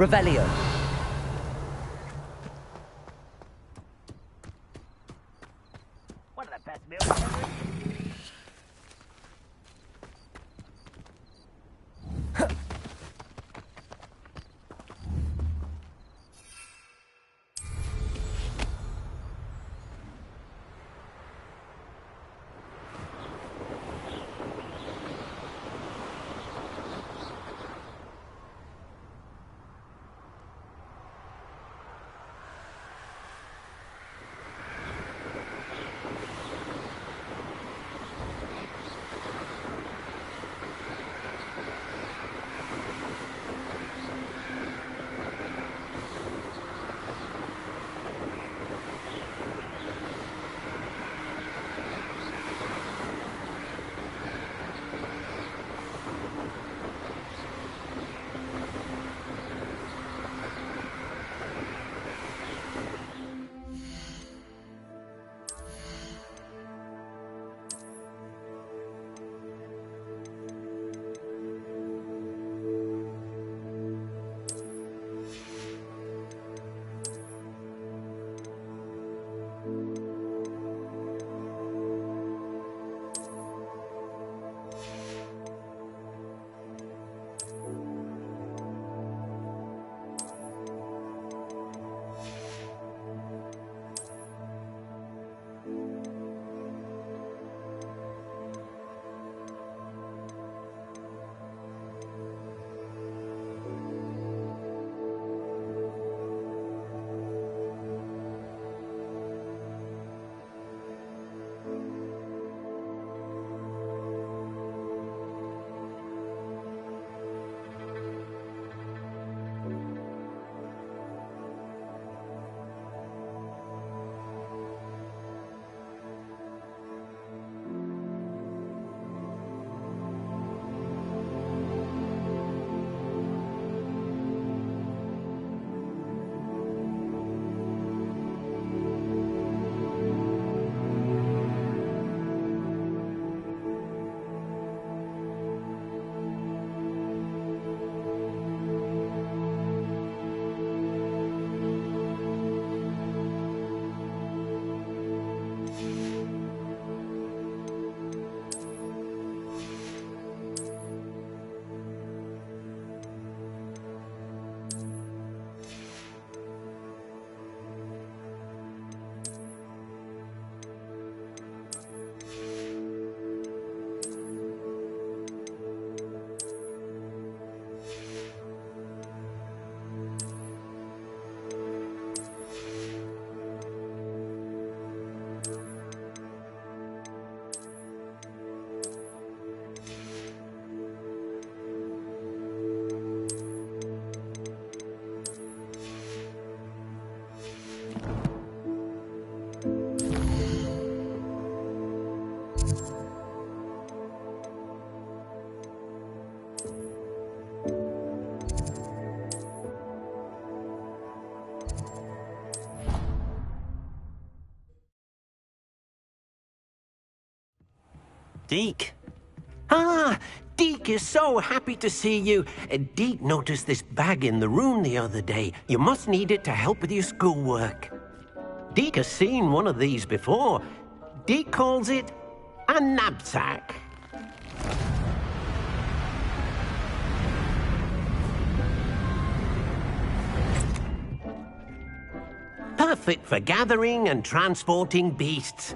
Revelio. One of the best meals ever. Deke. Ah, Deke is so happy to see you. Deke noticed this bag in the room the other day. You must need it to help with your schoolwork. Deke has seen one of these before. Deke calls it a knapsack. Perfect for gathering and transporting beasts.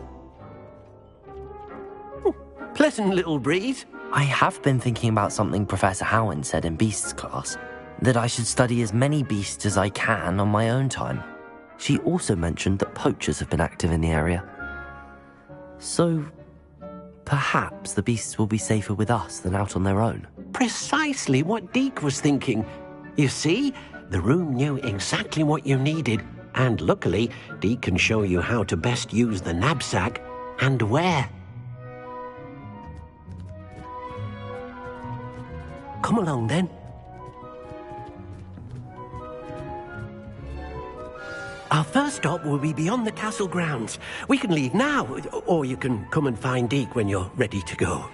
Pleasant little breeze. I have been thinking about something Professor Howin said in Beasts class, that I should study as many beasts as I can on my own time. She also mentioned that poachers have been active in the area. So, perhaps the beasts will be safer with us than out on their own. Precisely what Deke was thinking. You see, the room knew exactly what you needed, and luckily, Deke can show you how to best use the knapsack and where. Come along, then. Our first stop will be beyond the castle grounds. We can leave now, or you can come and find Deke when you're ready to go.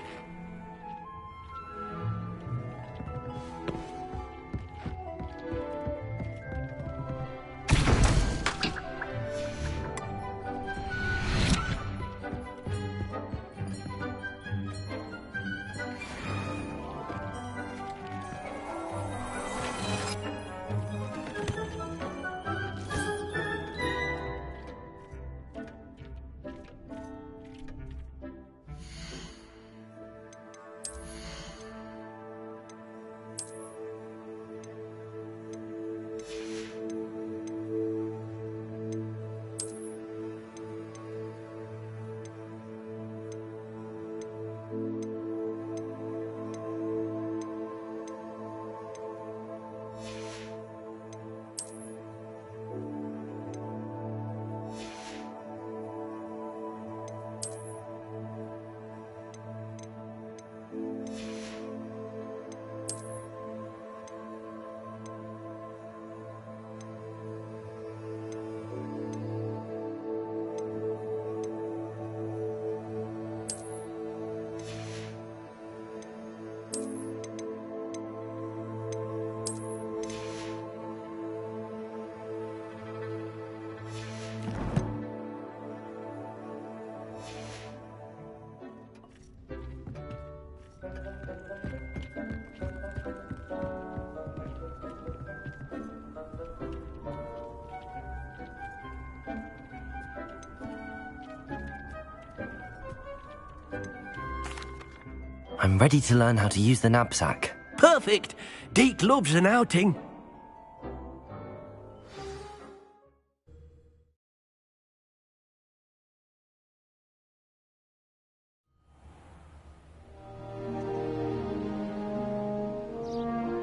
I'm ready to learn how to use the knapsack. Perfect! Deke loves an outing.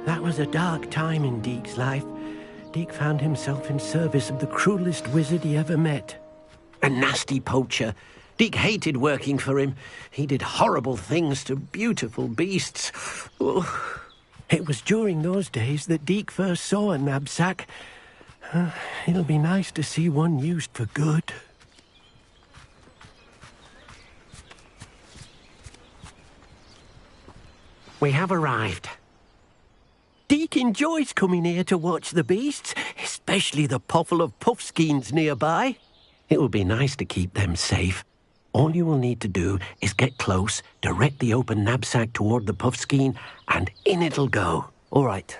That was a dark time in Deke's life. Deke found himself in service of the cruelest wizard he ever met. A nasty poacher. Deke hated working for him. He did horrible things to beautiful beasts. Oh. It was during those days that Deke first saw a knapsack. It'll be nice to see one used for good. We have arrived. Deke enjoys coming here to watch the beasts, especially the potful of puffskeins nearby. It will be nice to keep them safe. All you will need to do is get close, direct the open knapsack toward the puffskein, and in it'll go. All right.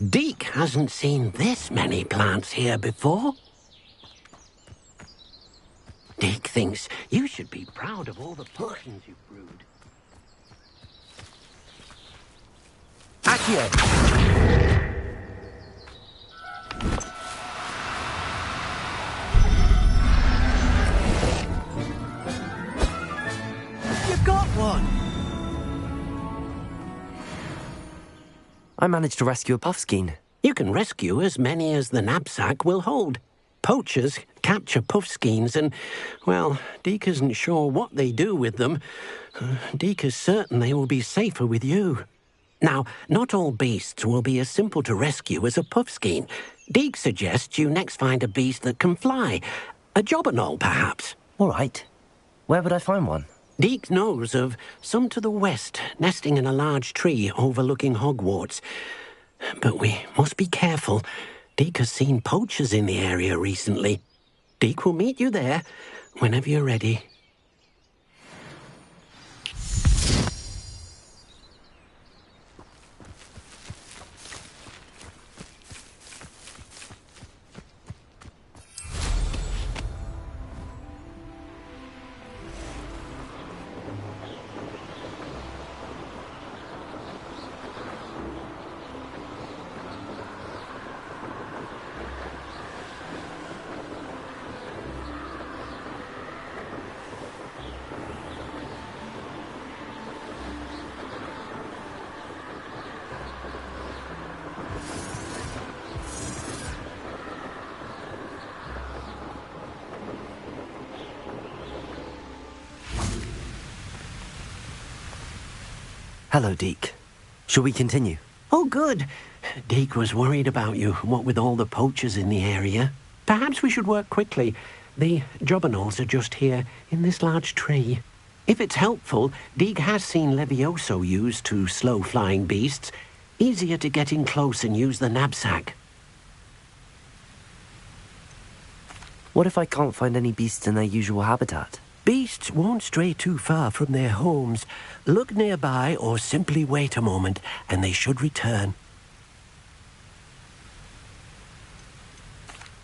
Deke hasn't seen this many plants here before. Deke thinks you should be proud of all the potions you've brewed. Accio! You got one! I managed to rescue a puffskein. You can rescue as many as the knapsack will hold. Poachers capture puffskeins and, well, Deke isn't sure what they do with them. Deke is certain they will be safer with you. Now, not all beasts will be as simple to rescue as a puffskein. Deke suggests you next find a beast that can fly. A jobberknoll, perhaps. All right. Where would I find one? Deke knows of some to the west, nesting in a large tree overlooking Hogwarts. But we must be careful. Deke has seen poachers in the area recently. Deke will meet you there whenever you're ready. Hello, Deke. Shall we continue? Oh, good. Deke was worried about you, what with all the poachers in the area. Perhaps we should work quickly. The jobberknolls are just here, in this large tree. If it's helpful, Deke has seen Levioso used to slow flying beasts. Easier to get in close and use the knapsack. What if I can't find any beasts in their usual habitat? Beasts won't stray too far from their homes. Look nearby or simply wait a moment, and they should return.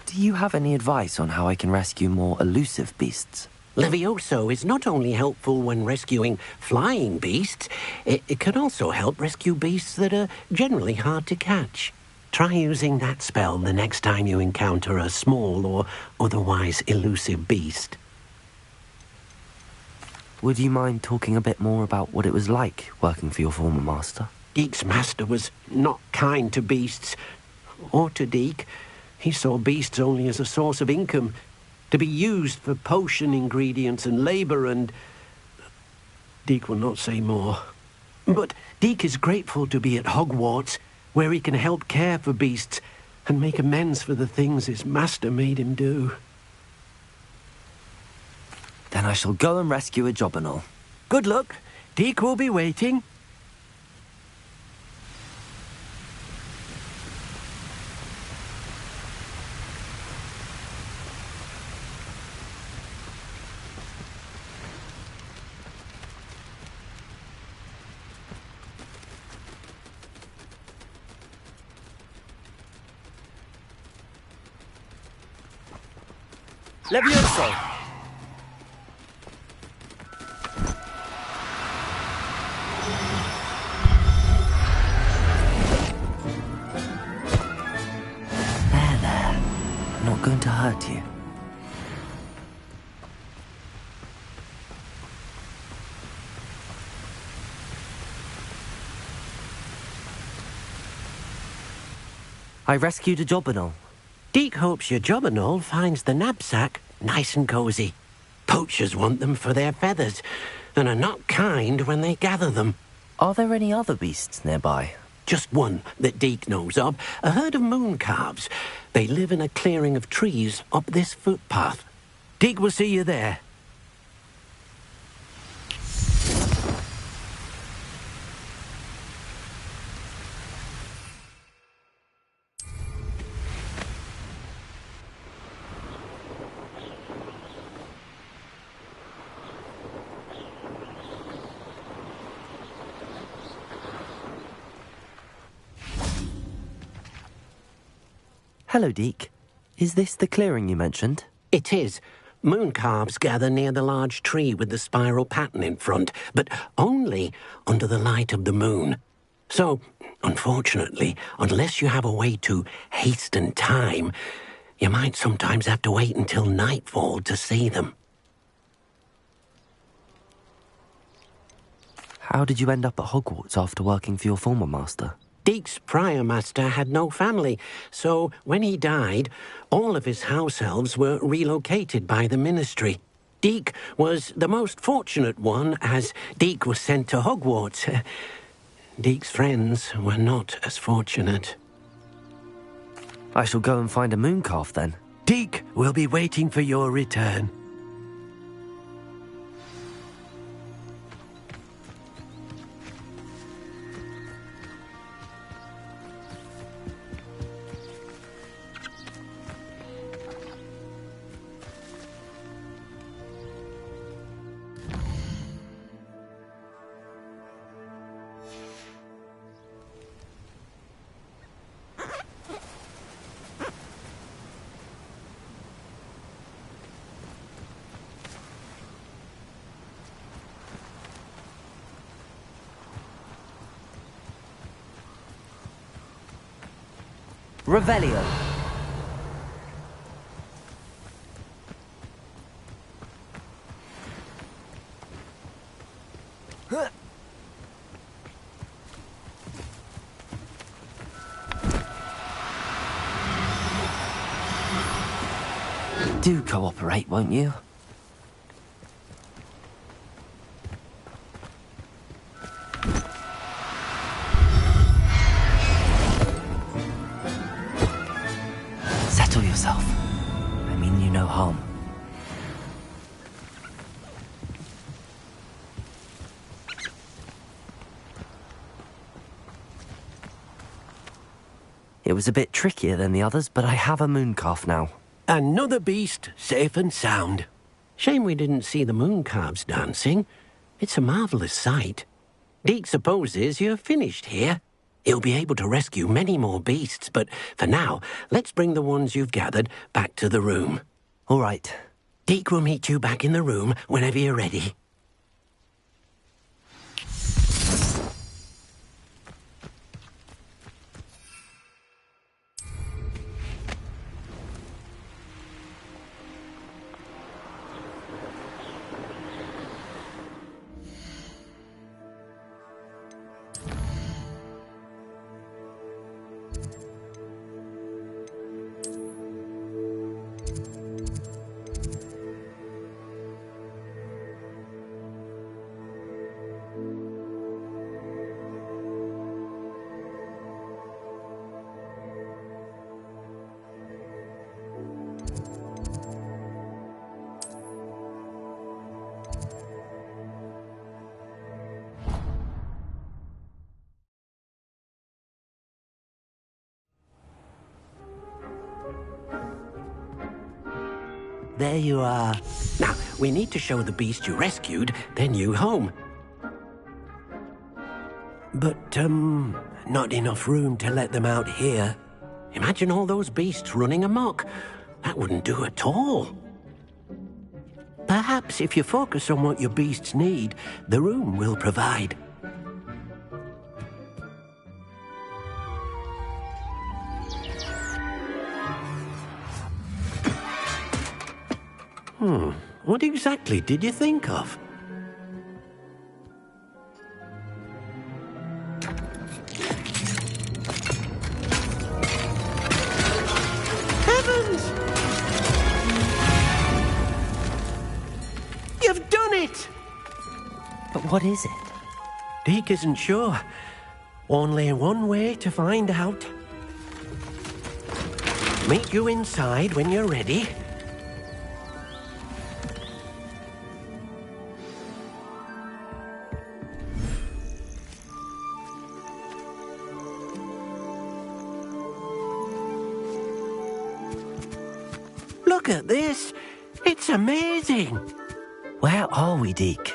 Do you have any advice on how I can rescue more elusive beasts? Levioso is not only helpful when rescuing flying beasts, it can also help rescue beasts that are generally hard to catch. Try using that spell the next time you encounter a small or otherwise elusive beast. Would you mind talking a bit more about what it was like working for your former master? Deke's master was not kind to beasts, or to Deke. He saw beasts only as a source of income, to be used for potion ingredients and labour, and Deke will not say more. But Deke is grateful to be at Hogwarts, where he can help care for beasts and make amends for the things his master made him do. Then I shall go and rescue a jobberknoll. Good luck. Deke will be waiting. Levioso! Not going to hurt you. I rescued a jobberknoll. Deke hopes your jobberknoll finds the knapsack nice and cosy. Poachers want them for their feathers and are not kind when they gather them. Are there any other beasts nearby? Just one that Deke knows of, a herd of moon calves. They live in a clearing of trees up this footpath. Deke will see you there. Hello, Deke. Is this the clearing you mentioned? It is, moon calves gather near the large tree with the spiral pattern in front, but only under the light of the moon. So, unfortunately, unless you have a way to hasten time, you might sometimes have to wait until nightfall to see them. How did you end up at Hogwarts after working for your former master? Deek's prior master had no family, so when he died, all of his house elves were relocated by the ministry. Deek was the most fortunate one, as Deek was sent to Hogwarts. Deek's friends were not as fortunate. I shall go and find a moon calf then. Deek will be waiting for your return. Revelio. Do cooperate, won't you? Settle yourself. I mean you no harm. It was a bit trickier than the others, but I have a moon calf now. Another beast, safe and sound. Shame we didn't see the moon calves dancing. It's a marvellous sight. Deek supposes you're finished here. He'll be able to rescue many more beasts, but for now, let's bring the ones you've gathered back to the room. All right. Deek will meet you back in the room whenever you're ready. There you are. Now, we need to show the beast you rescued their new home. But, not enough room to let them out here. Imagine all those beasts running amok. That wouldn't do at all. Perhaps if you focus on what your beasts need, the room will provide. What exactly did you think of? Heavens! You've done it! But what is it? Deek isn't sure. Only one way to find out. Meet you inside when you're ready. Look at this. It's amazing. Where are we, Deek?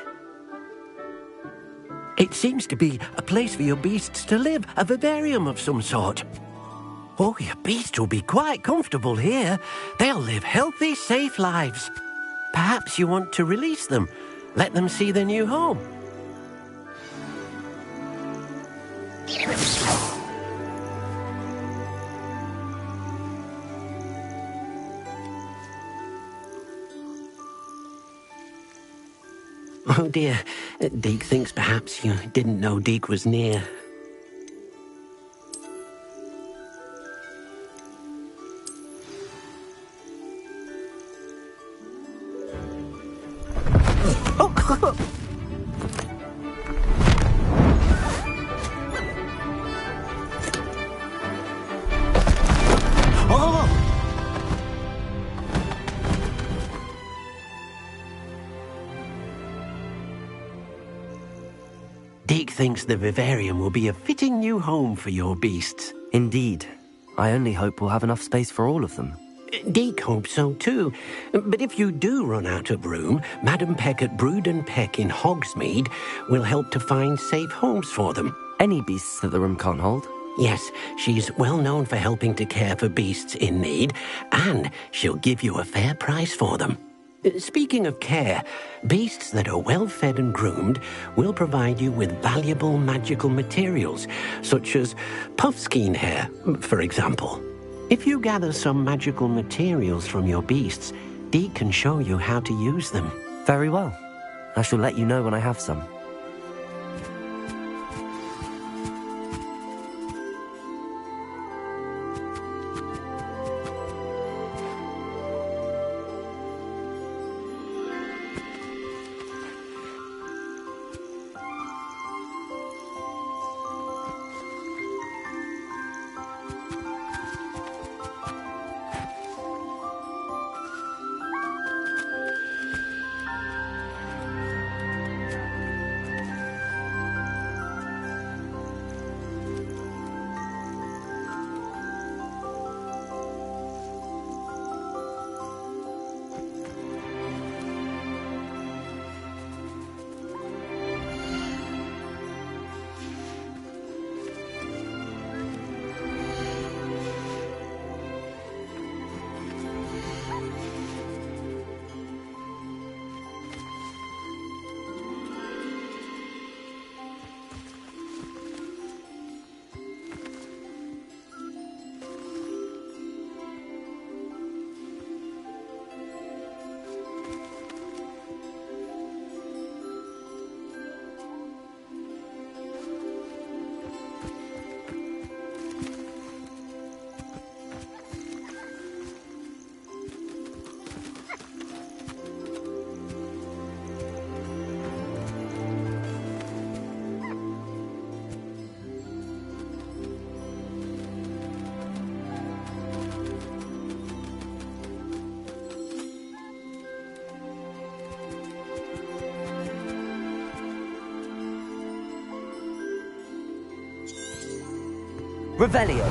It seems to be a place for your beasts to live, a vivarium of some sort. Oh, your beasts will be quite comfortable here. They'll live healthy, safe lives. Perhaps you want to release them. Let them see their new home. Oh dear, Deke thinks perhaps you didn't know Deke was near. Deke thinks the vivarium will be a fitting new home for your beasts. Indeed. I only hope we'll have enough space for all of them. Deke hopes so too. But if you do run out of room, Madam Peck at Brood and Peck in Hogsmeade will help to find safe homes for them. Any beasts that the room can't hold? Yes, she's well known for helping to care for beasts in need, and she'll give you a fair price for them. Speaking of care, beasts that are well fed and groomed will provide you with valuable magical materials, such as puffskein hair, for example. If you gather some magical materials from your beasts, Deke can show you how to use them. Very well. I shall let you know when I have some. Revelio.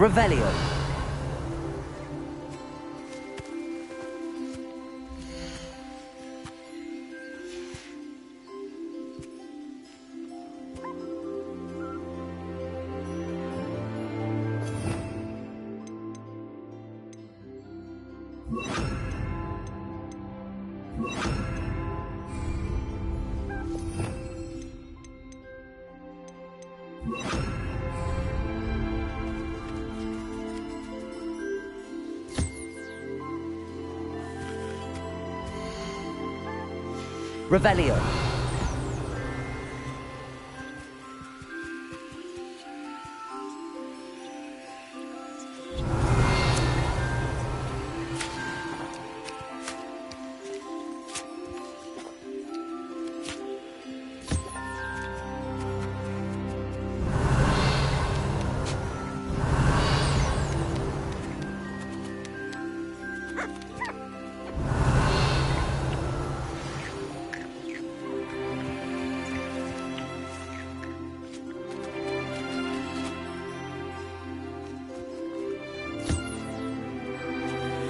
Revelio. Revelio.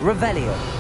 Revelio.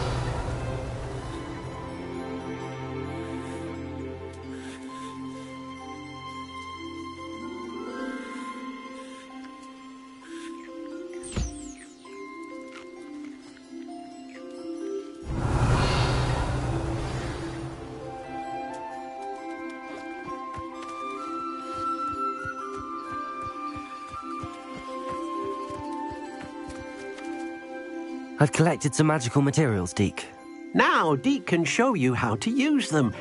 I've collected some magical materials, Deke. Now Deke can show you how to use them.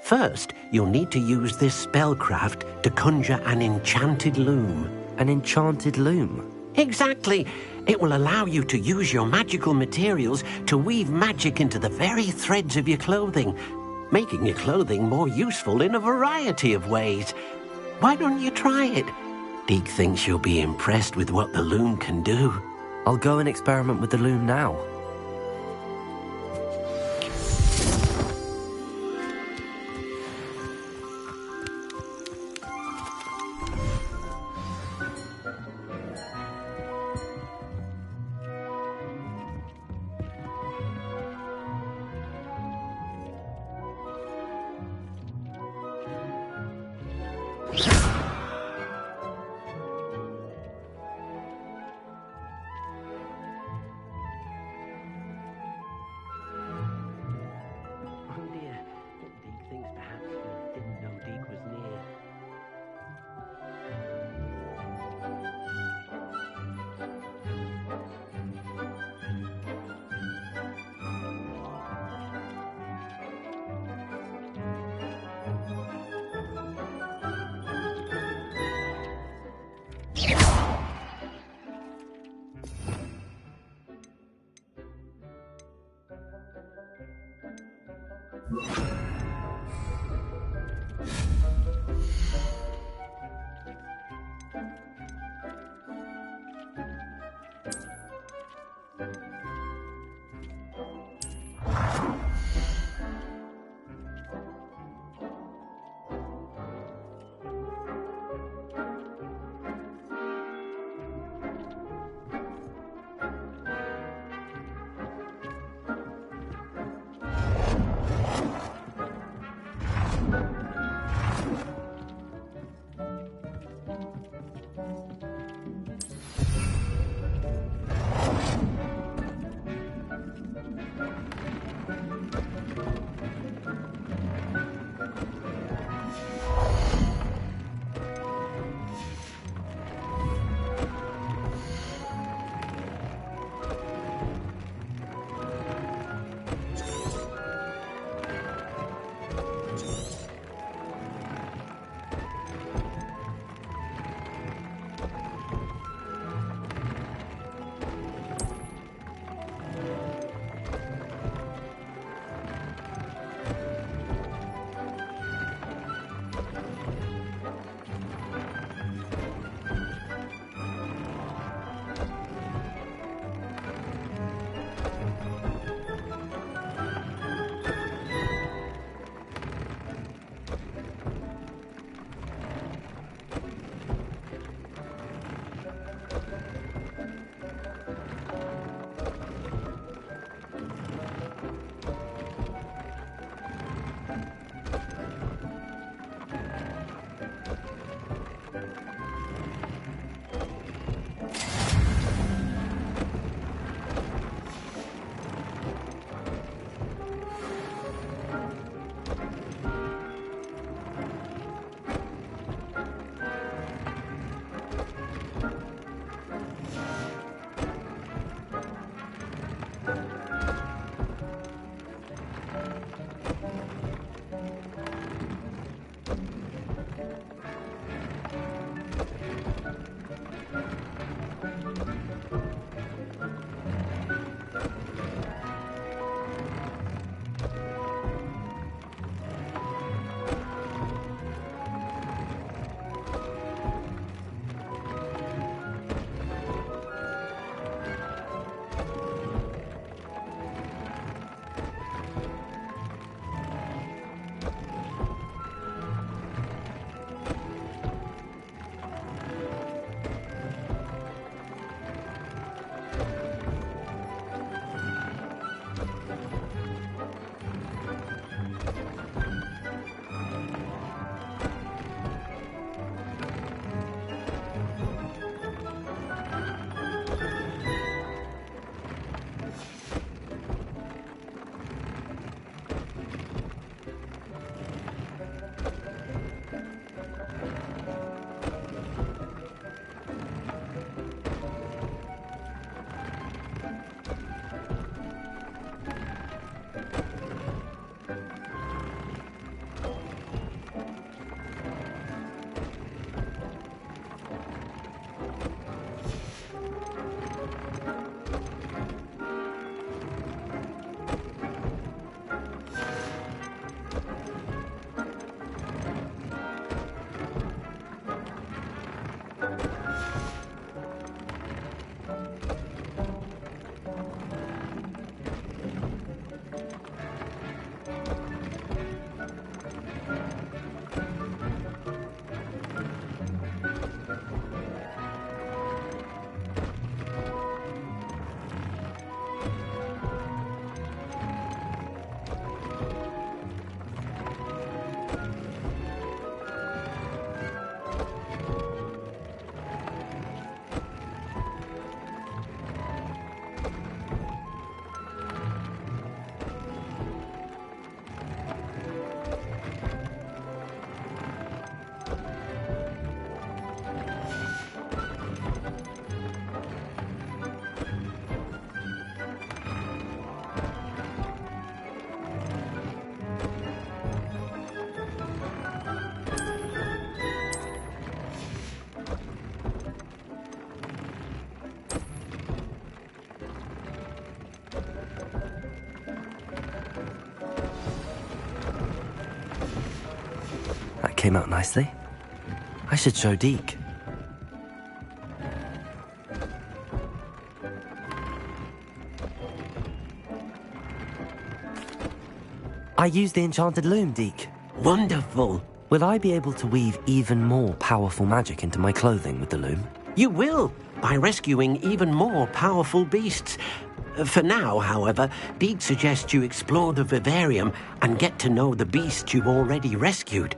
First, you'll need to use this spellcraft to conjure an enchanted loom. An enchanted loom? Exactly. It will allow you to use your magical materials to weave magic into the very threads of your clothing, making your clothing more useful in a variety of ways. Why don't you try it? Deke thinks you'll be impressed with what the loom can do. I'll go and experiment with the loom now. came out nicely. I should show Deke. I used the enchanted loom, Deke. Wonderful. Will I be able to weave even more powerful magic into my clothing with the loom? You will, by rescuing even more powerful beasts. For now, however, Deke suggests you explore the vivarium and get to know the beasts you've already rescued.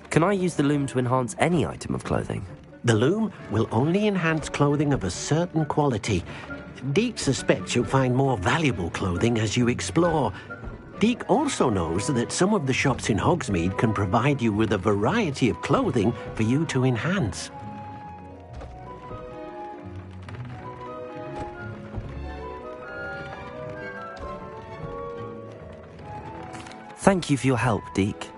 Can I use the loom to enhance any item of clothing? The loom will only enhance clothing of a certain quality. Deke suspects you'll find more valuable clothing as you explore. Deke also knows that some of the shops in Hogsmeade can provide you with a variety of clothing for you to enhance. Thank you for your help, Deke.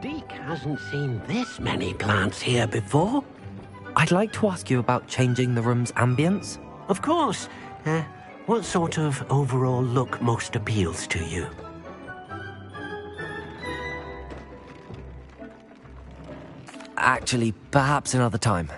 Deke hasn't seen this many plants here before. I'd like to ask you about changing the room's ambience. Of course. What sort of overall look most appeals to you? Actually, perhaps another time.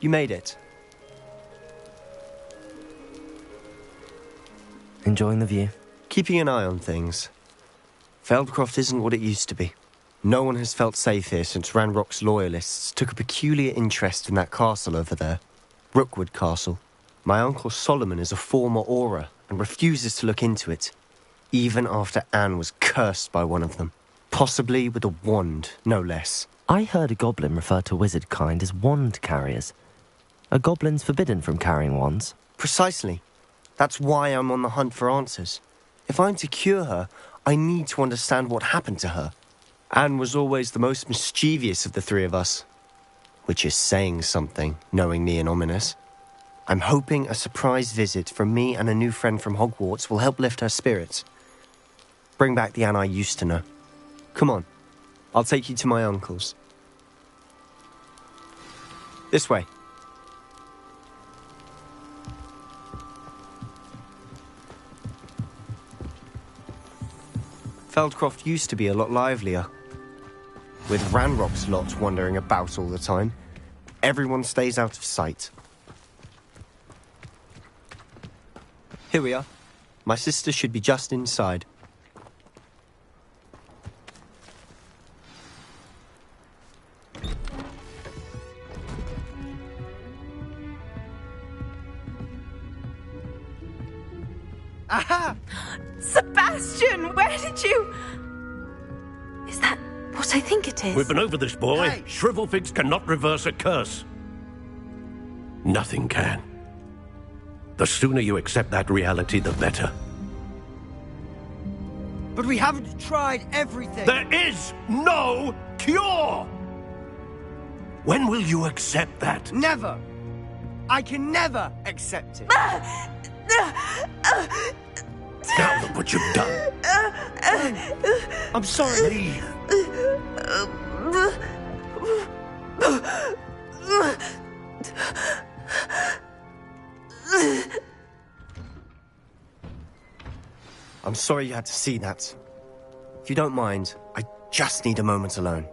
You made it. Enjoying the view? Keeping an eye on things. Feldcroft isn't what it used to be. No one has felt safe here since Ranrock's loyalists took a peculiar interest in that castle over there. Rookwood Castle. My uncle Solomon is a former Auror and refuses to look into it, even after Anne was cursed by one of them. Possibly with a wand, no less. I heard a goblin refer to wizard kind as wand carriers. Are goblins forbidden from carrying wands? Precisely. That's why I'm on the hunt for answers. If I'm to cure her, I need to understand what happened to her. Anne was always the most mischievous of the three of us. Which is saying something, knowing me and ominous. I'm hoping a surprise visit from me and a new friend from Hogwarts will help lift her spirits. Bring back the Anne I used to know. Come on, I'll take you to my uncle's. This way. Feldcroft used to be a lot livelier. With Ranrock's lot wandering about all the time, everyone stays out of sight. Here we are. My sister should be just inside. Aha! Sebastian, where did you... Is that what I think it is? We've been over this, boy. Hey. Shrivelfigs cannot reverse a curse. Nothing can. The sooner you accept that reality, the better. But we haven't tried everything. There is no cure! When will you accept that? Never. I can never accept it. Now look what you've done. I'm sorry. Leave. I'm sorry you had to see that. If you don't mind, I just need a moment alone.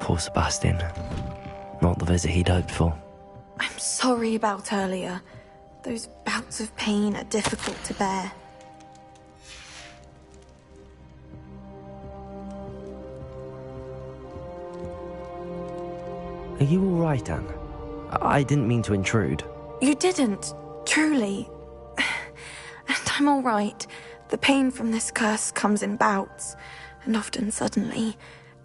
Poor Sebastian. Not the visit he'd hoped for. I'm sorry about earlier. Those bouts of pain are difficult to bear. Are you all right, Anne? I didn't mean to intrude. You didn't, truly. And I'm all right. The pain from this curse comes in bouts, and often suddenly.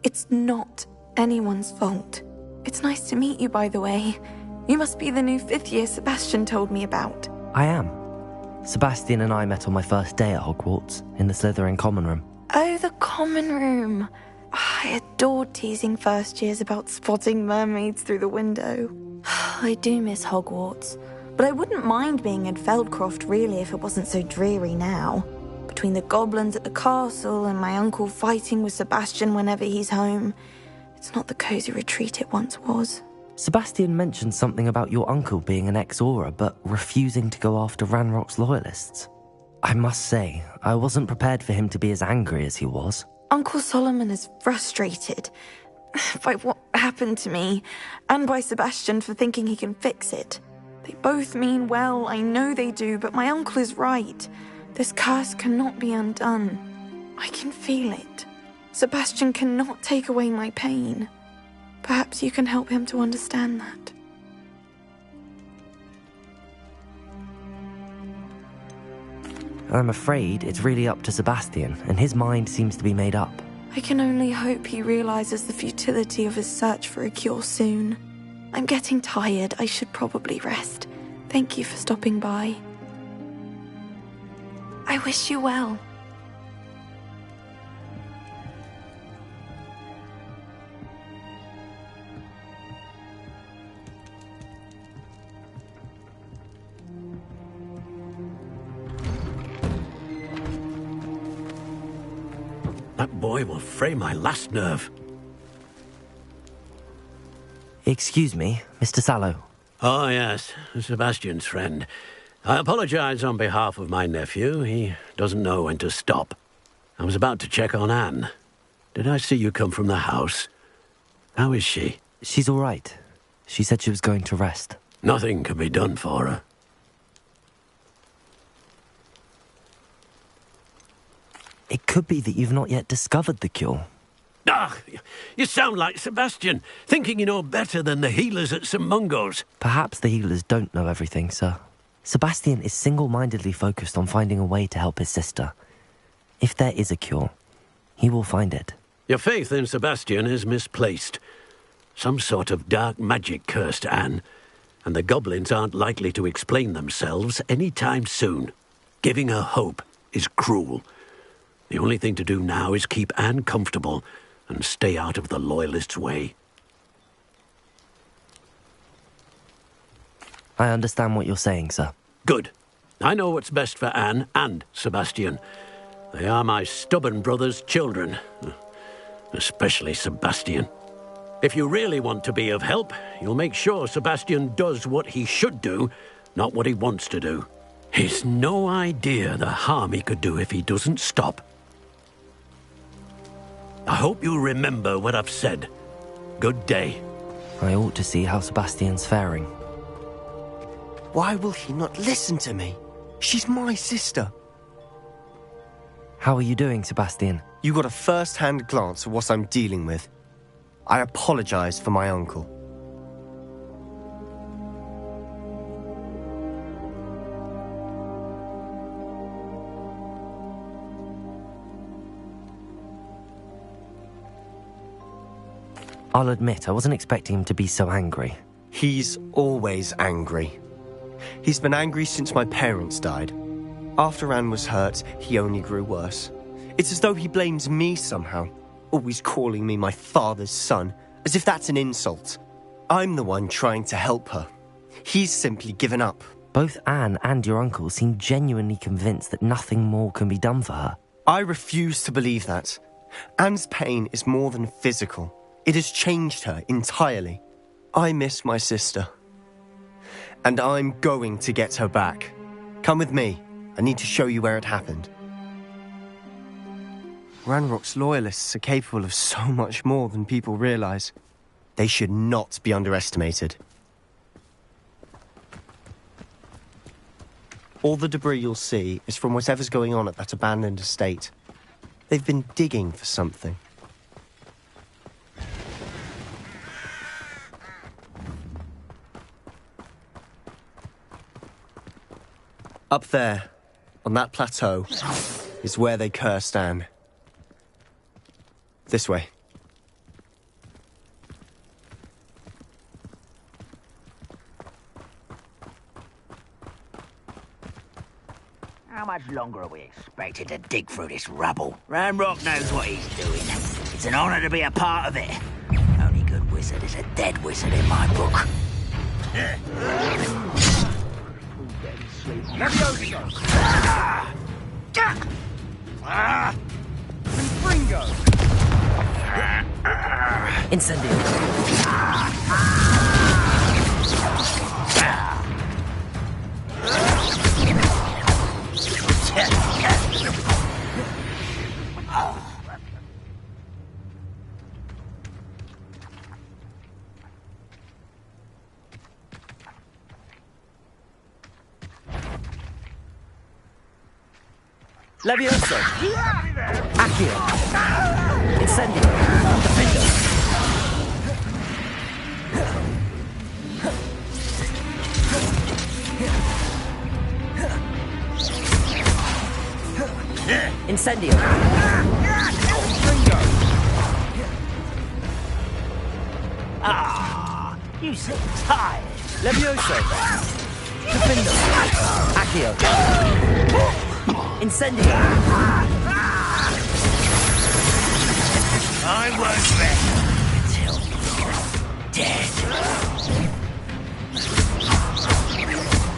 It's not anyone's fault. It's nice to meet you, by the way. You must be the new 5th year Sebastian told me about. I am. Sebastian and I met on my first day at Hogwarts, in the Slytherin common room. Oh, the common room. I adored teasing first years about spotting mermaids through the window. I do miss Hogwarts, but I wouldn't mind being in Feldcroft really if it wasn't so dreary now. Between the goblins at the castle and my uncle fighting with Sebastian whenever he's home, it's not the cosy retreat it once was. Sebastian mentioned something about your uncle being an ex-Auror, but refusing to go after Ranrock's loyalists. I must say, I wasn't prepared for him to be as angry as he was. Uncle Solomon is frustrated by what happened to me, and by Sebastian for thinking he can fix it. They both mean well, I know they do, but my uncle is right. This curse cannot be undone. I can feel it. Sebastian cannot take away my pain. Perhaps you can help him to understand that. I'm afraid it's really up to Sebastian, and his mind seems to be made up. I can only hope he realizes the futility of his search for a cure soon. I'm getting tired. I should probably rest. Thank you for stopping by. I wish you well. That boy will fray my last nerve. Excuse me, Mr. Sallow. Oh, yes, Sebastian's friend. I apologize on behalf of my nephew. He doesn't know when to stop. I was about to check on Anne. Did I see you come from the house? How is she? She's all right. She said she was going to rest. Nothing can be done for her. It could be that you've not yet discovered the cure. Ah, you sound like Sebastian, thinking you know better than the healers at St. Mungo's. Perhaps the healers don't know everything, sir. Sebastian is single-mindedly focused on finding a way to help his sister. If there is a cure, he will find it. Your faith in Sebastian is misplaced. Some sort of dark magic cursed Anne, and the goblins aren't likely to explain themselves any time soon. Giving her hope is cruel. The only thing to do now is keep Anne comfortable and stay out of the Loyalists' way. I understand what you're saying, sir. Good. I know what's best for Anne and Sebastian. They are my stubborn brother's children. Especially Sebastian. If you really want to be of help, you'll make sure Sebastian does what he should do, not what he wants to do. He's no idea the harm he could do if he doesn't stop. I hope you remember what I've said. Good day. I ought to see how Sebastian's faring. Why will he not listen to me? She's my sister. How are you doing, Sebastian? You got a first-hand glance at what I'm dealing with. I apologize for my uncle. I'll admit, I wasn't expecting him to be so angry. He's always angry. He's been angry since my parents died. After Anne was hurt, he only grew worse. It's as though he blames me somehow, always calling me my father's son, as if that's an insult. I'm the one trying to help her. He's simply given up. Both Anne and your uncle seem genuinely convinced that nothing more can be done for her. I refuse to believe that. Anne's pain is more than physical. It has changed her entirely. I miss my sister. And I'm going to get her back. Come with me. I need to show you where it happened. Ranrock's loyalists are capable of so much more than people realize. They should not be underestimated. All the debris you'll see is from whatever's going on at that abandoned estate. They've been digging for something. Up there, on that plateau, is where they cursed Anne. This way. How much longer are we expected to dig through this rubble? Ranrock knows what he's doing. It's an honor to be a part of it. Only good wizard is a dead wizard in my book. Incendio. Levioso! Accio! Incendio! Defender! Incendio! Ah, you seem tired. Levioso! Defender! Accio! Incendio! I won't rest until you're dead.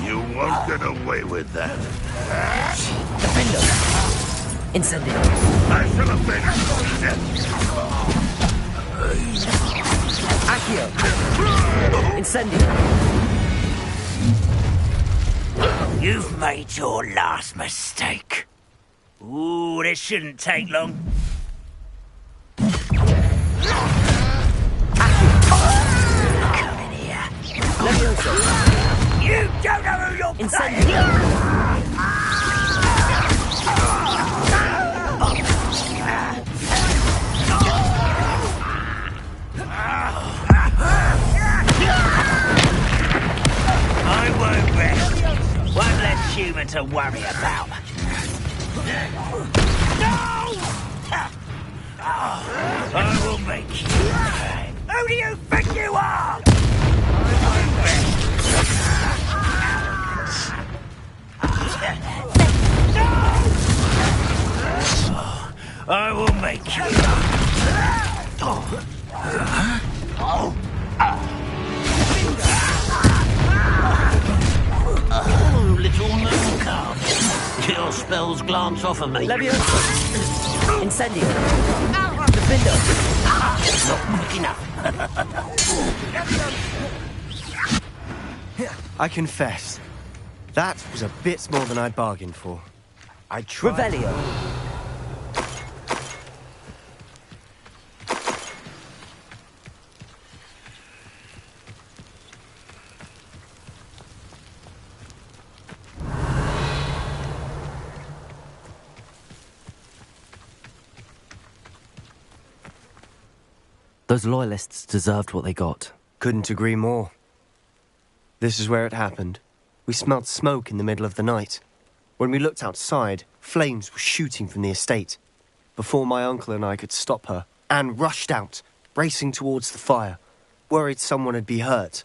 You won't get away with that. Defender! Incendio! I shall avenge your death. Accio! Incendio! You've made your last mistake. Ooh, this shouldn't take long. Come in here. Levioso! You don't know who you're playing! I won't rest. One less human to worry about. No! I will make you pay. Who do you think you are? I will make you. Oh, little moon calf. Your spells glance off of me. Levioso. Incendio. The window. Not quick enough. I confess, that was a bit more than I'd bargained for. I tried... Revelio. Those loyalists deserved what they got. Couldn't agree more. This is where it happened. We smelled smoke in the middle of the night. When we looked outside, flames were shooting from the estate. Before my uncle and I could stop her, Anne rushed out, racing towards the fire, worried someone had been hurt.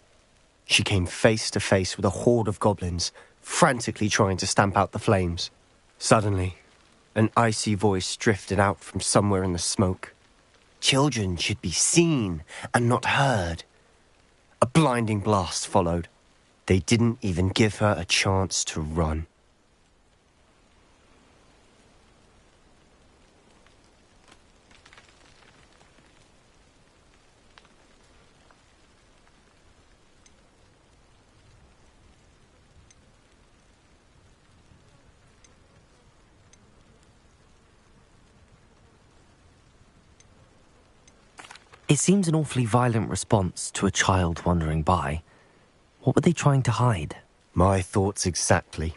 She came face to face with a horde of goblins, frantically trying to stamp out the flames. Suddenly, an icy voice drifted out from somewhere in the smoke. Children should be seen and not heard. A blinding blast followed. They didn't even give her a chance to run. It seems an awfully violent response to a child wandering by. What were they trying to hide? My thoughts exactly.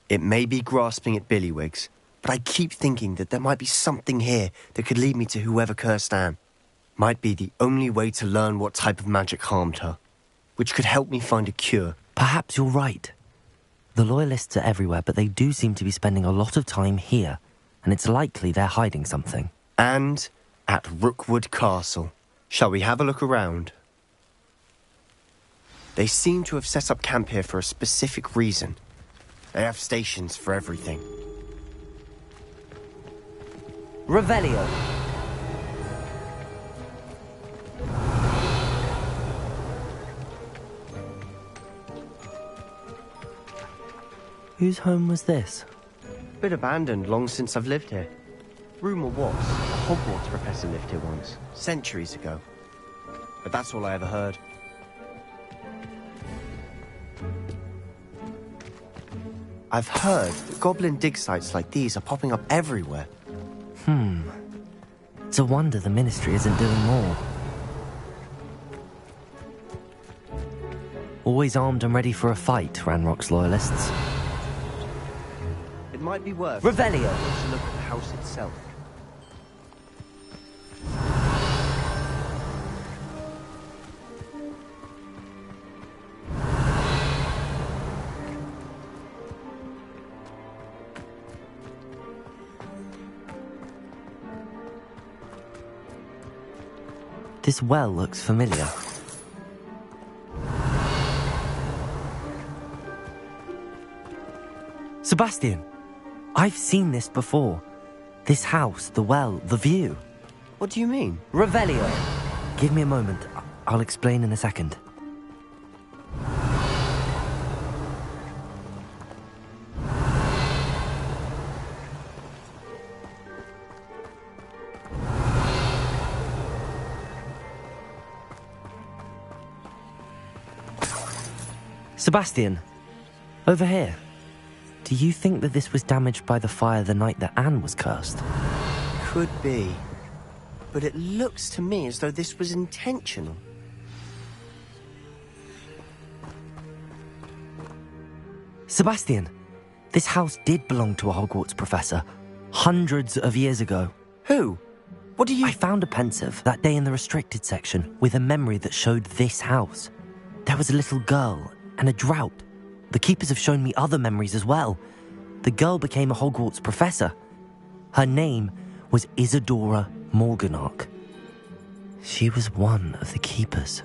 It may be grasping at Billywigs, but I keep thinking that there might be something here that could lead me to whoever cursed Anne. Might be the only way to learn what type of magic harmed her, which could help me find a cure. Perhaps you're right. The Loyalists are everywhere, but they do seem to be spending a lot of time here, and it's likely they're hiding something. And at Rookwood Castle. Shall we have a look around? They seem to have set up camp here for a specific reason. They have stations for everything. Revelio. Whose home was this? Bit abandoned long since I've lived here. Rumour was, a Hogwarts professor lived here once, centuries ago. But that's all I ever heard. I've heard that goblin dig sites like these are popping up everywhere. It's a wonder the Ministry isn't doing more. Always armed and ready for a fight, Ranrock's Loyalists. It might be worth Revelio. to look at the house itself. This well looks familiar. Sebastian! I've seen this before. This house, the well, the view. What do you mean? Revelio. Give me a moment. I'll explain in a second. Sebastian, over here. Do you think that this was damaged by the fire the night that Anne was cursed? Could be. But it looks to me as though this was intentional. Sebastian, this house did belong to a Hogwarts professor, hundreds of years ago. Who? What do you... I found a pensive that day in the restricted section with a memory that showed this house. There was a little girl and a drought. The keepers have shown me other memories as well. The girl became a Hogwarts professor. Her name was Isadora Morganach. She was one of the keepers.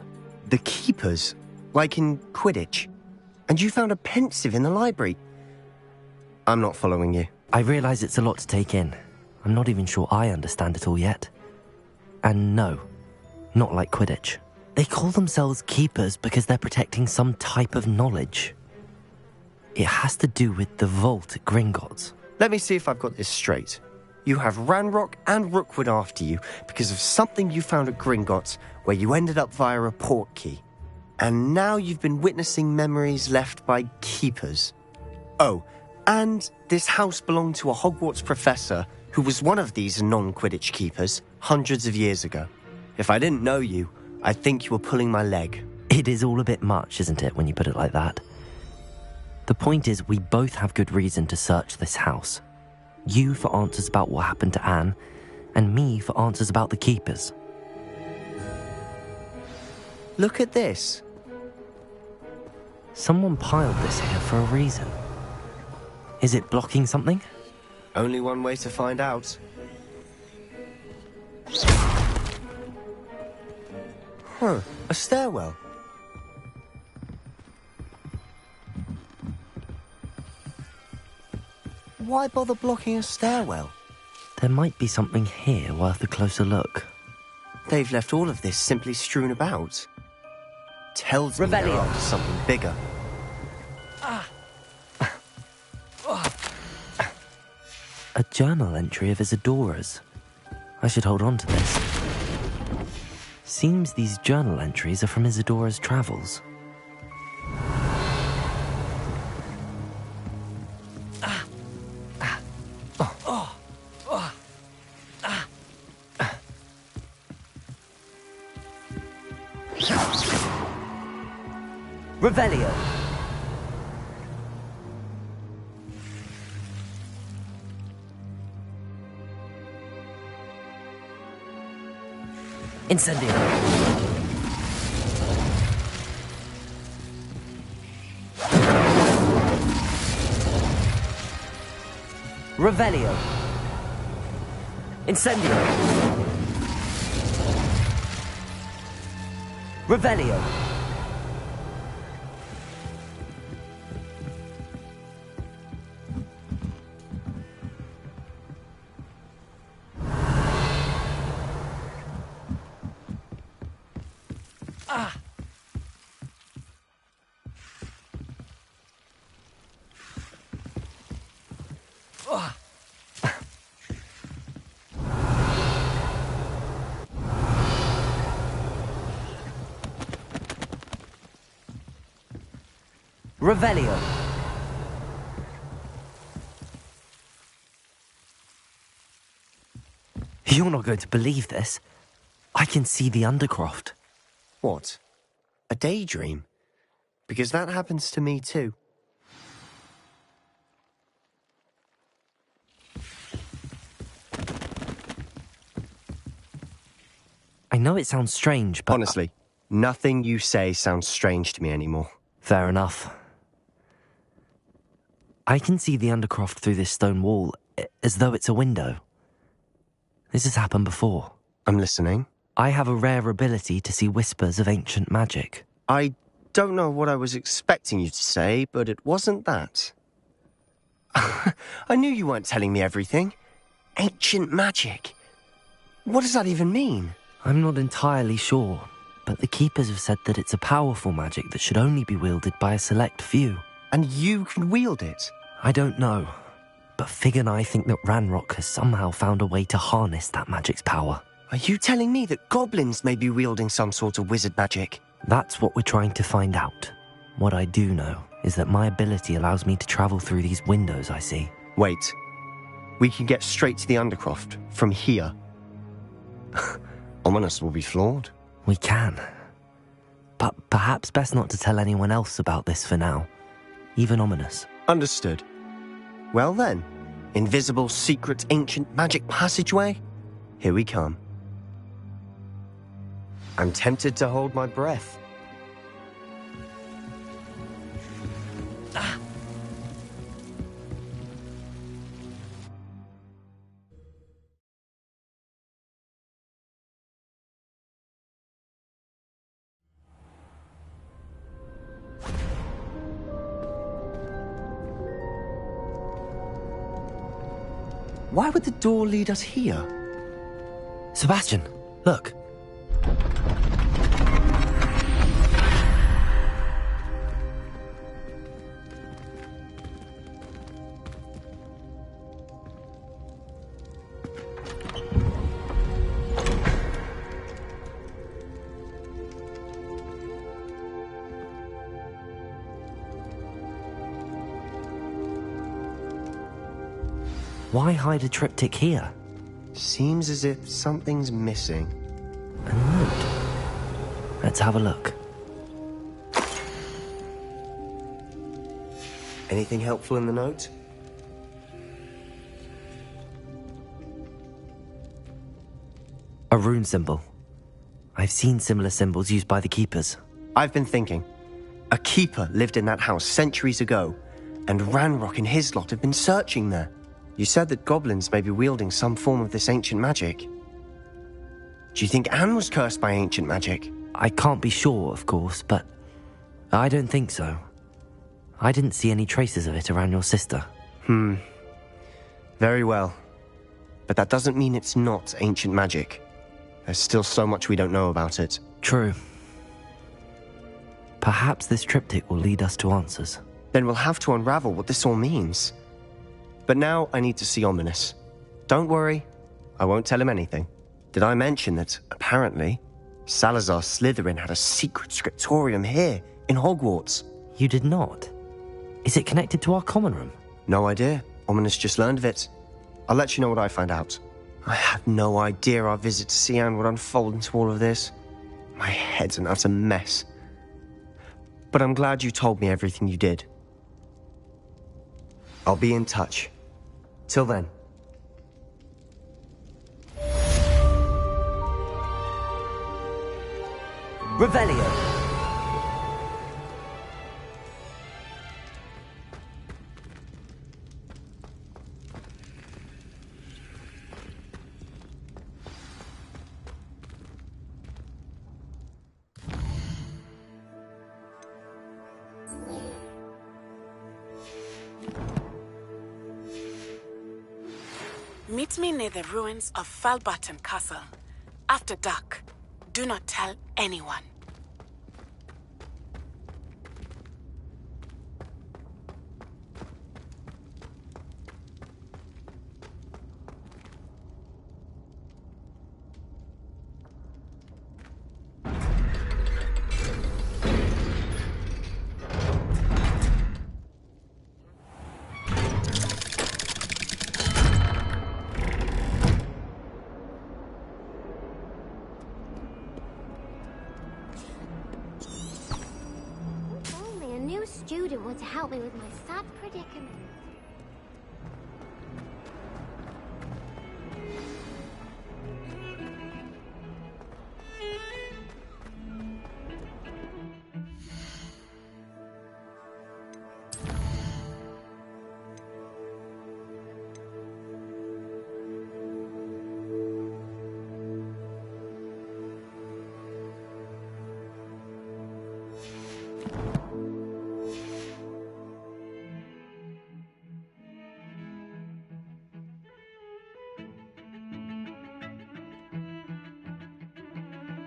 The keepers? Like in Quidditch? And you found a pensive in the library? I'm not following you. I realise it's a lot to take in. I'm not even sure I understand it all yet. And no, not like Quidditch. They call themselves keepers because they're protecting some type of knowledge. It has to do with the vault at Gringotts. Let me see if I've got this straight. You have Ranrock and Rookwood after you because of something you found at Gringotts where you ended up via a portkey. And now you've been witnessing memories left by keepers. Oh, and this house belonged to a Hogwarts professor who was one of these non-Quidditch keepers hundreds of years ago. If I didn't know you, I'd think you were pulling my leg. It is all a bit much, isn't it, when you put it like that? The point is, we both have good reason to search this house. You for answers about what happened to Anne, and me for answers about the keepers. Look at this. Someone piled this here for a reason. Is it blocking something? Only one way to find out. Huh, a stairwell. Why bother blocking a stairwell? There might be something here worth a closer look. They've left all of this simply strewn about. Tells me they're after something bigger. A journal entry of Isadora's. I should hold on to this. Seems these journal entries are from Isadora's travels. Revelio. Incendio. Revelio. Incendio. Revelio. Revelio. You're not going to believe this. I can see the Undercroft. What? A daydream? Because that happens to me too. I know it sounds strange, but... Honestly, nothing you say sounds strange to me anymore. Fair enough. I can see the Undercroft through this stone wall, as though it's a window. This has happened before. I'm listening. I have a rare ability to see whispers of ancient magic. I don't know what I was expecting you to say, but it wasn't that. I knew you weren't telling me everything. Ancient magic. What does that even mean? I'm not entirely sure, but the Keepers have said that it's a powerful magic that should only be wielded by a select few. And you can wield it? I don't know, but Fig and I think that Ranrock has somehow found a way to harness that magic's power. Are you telling me that goblins may be wielding some sort of wizard magic? That's what we're trying to find out. What I do know is that my ability allows me to travel through these windows I see. Wait. We can get straight to the Undercroft from here. Ominous will be flawed. We can. But perhaps best not to tell anyone else about this for now. Even Ominous. Understood. Well then, invisible, secret, ancient magic passageway? Here we come. I'm tempted to hold my breath. Why would the door lead us here? Sebastian, look. Why hide a triptych here? Seems as if something's missing. A note. Let's have a look. Anything helpful in the note? A rune symbol. I've seen similar symbols used by the keepers. I've been thinking. A keeper lived in that house centuries ago, and Ranrock and his lot have been searching there. You said that goblins may be wielding some form of this ancient magic. Do you think Anne was cursed by ancient magic? I can't be sure, of course, but I don't think so. I didn't see any traces of it around your sister. Very well. But that doesn't mean it's not ancient magic. There's still so much we don't know about it. True. Perhaps this triptych will lead us to answers. Then we'll have to unravel what this all means. But now I need to see Ominous. Don't worry, I won't tell him anything. Did I mention that, apparently, Salazar Slytherin had a secret scriptorium here, in Hogwarts? You did not? Is it connected to our common room? No idea. Ominous just learned of it. I'll let you know what I find out. I had no idea our visit to see Anne would unfold into all of this. My head's an utter mess. But I'm glad you told me everything you did. I'll be in touch. Till then. Revelio! Meet me near the ruins of Falbarton Castle. After dark. Do not tell anyone. Student want to help me with my sad predicament.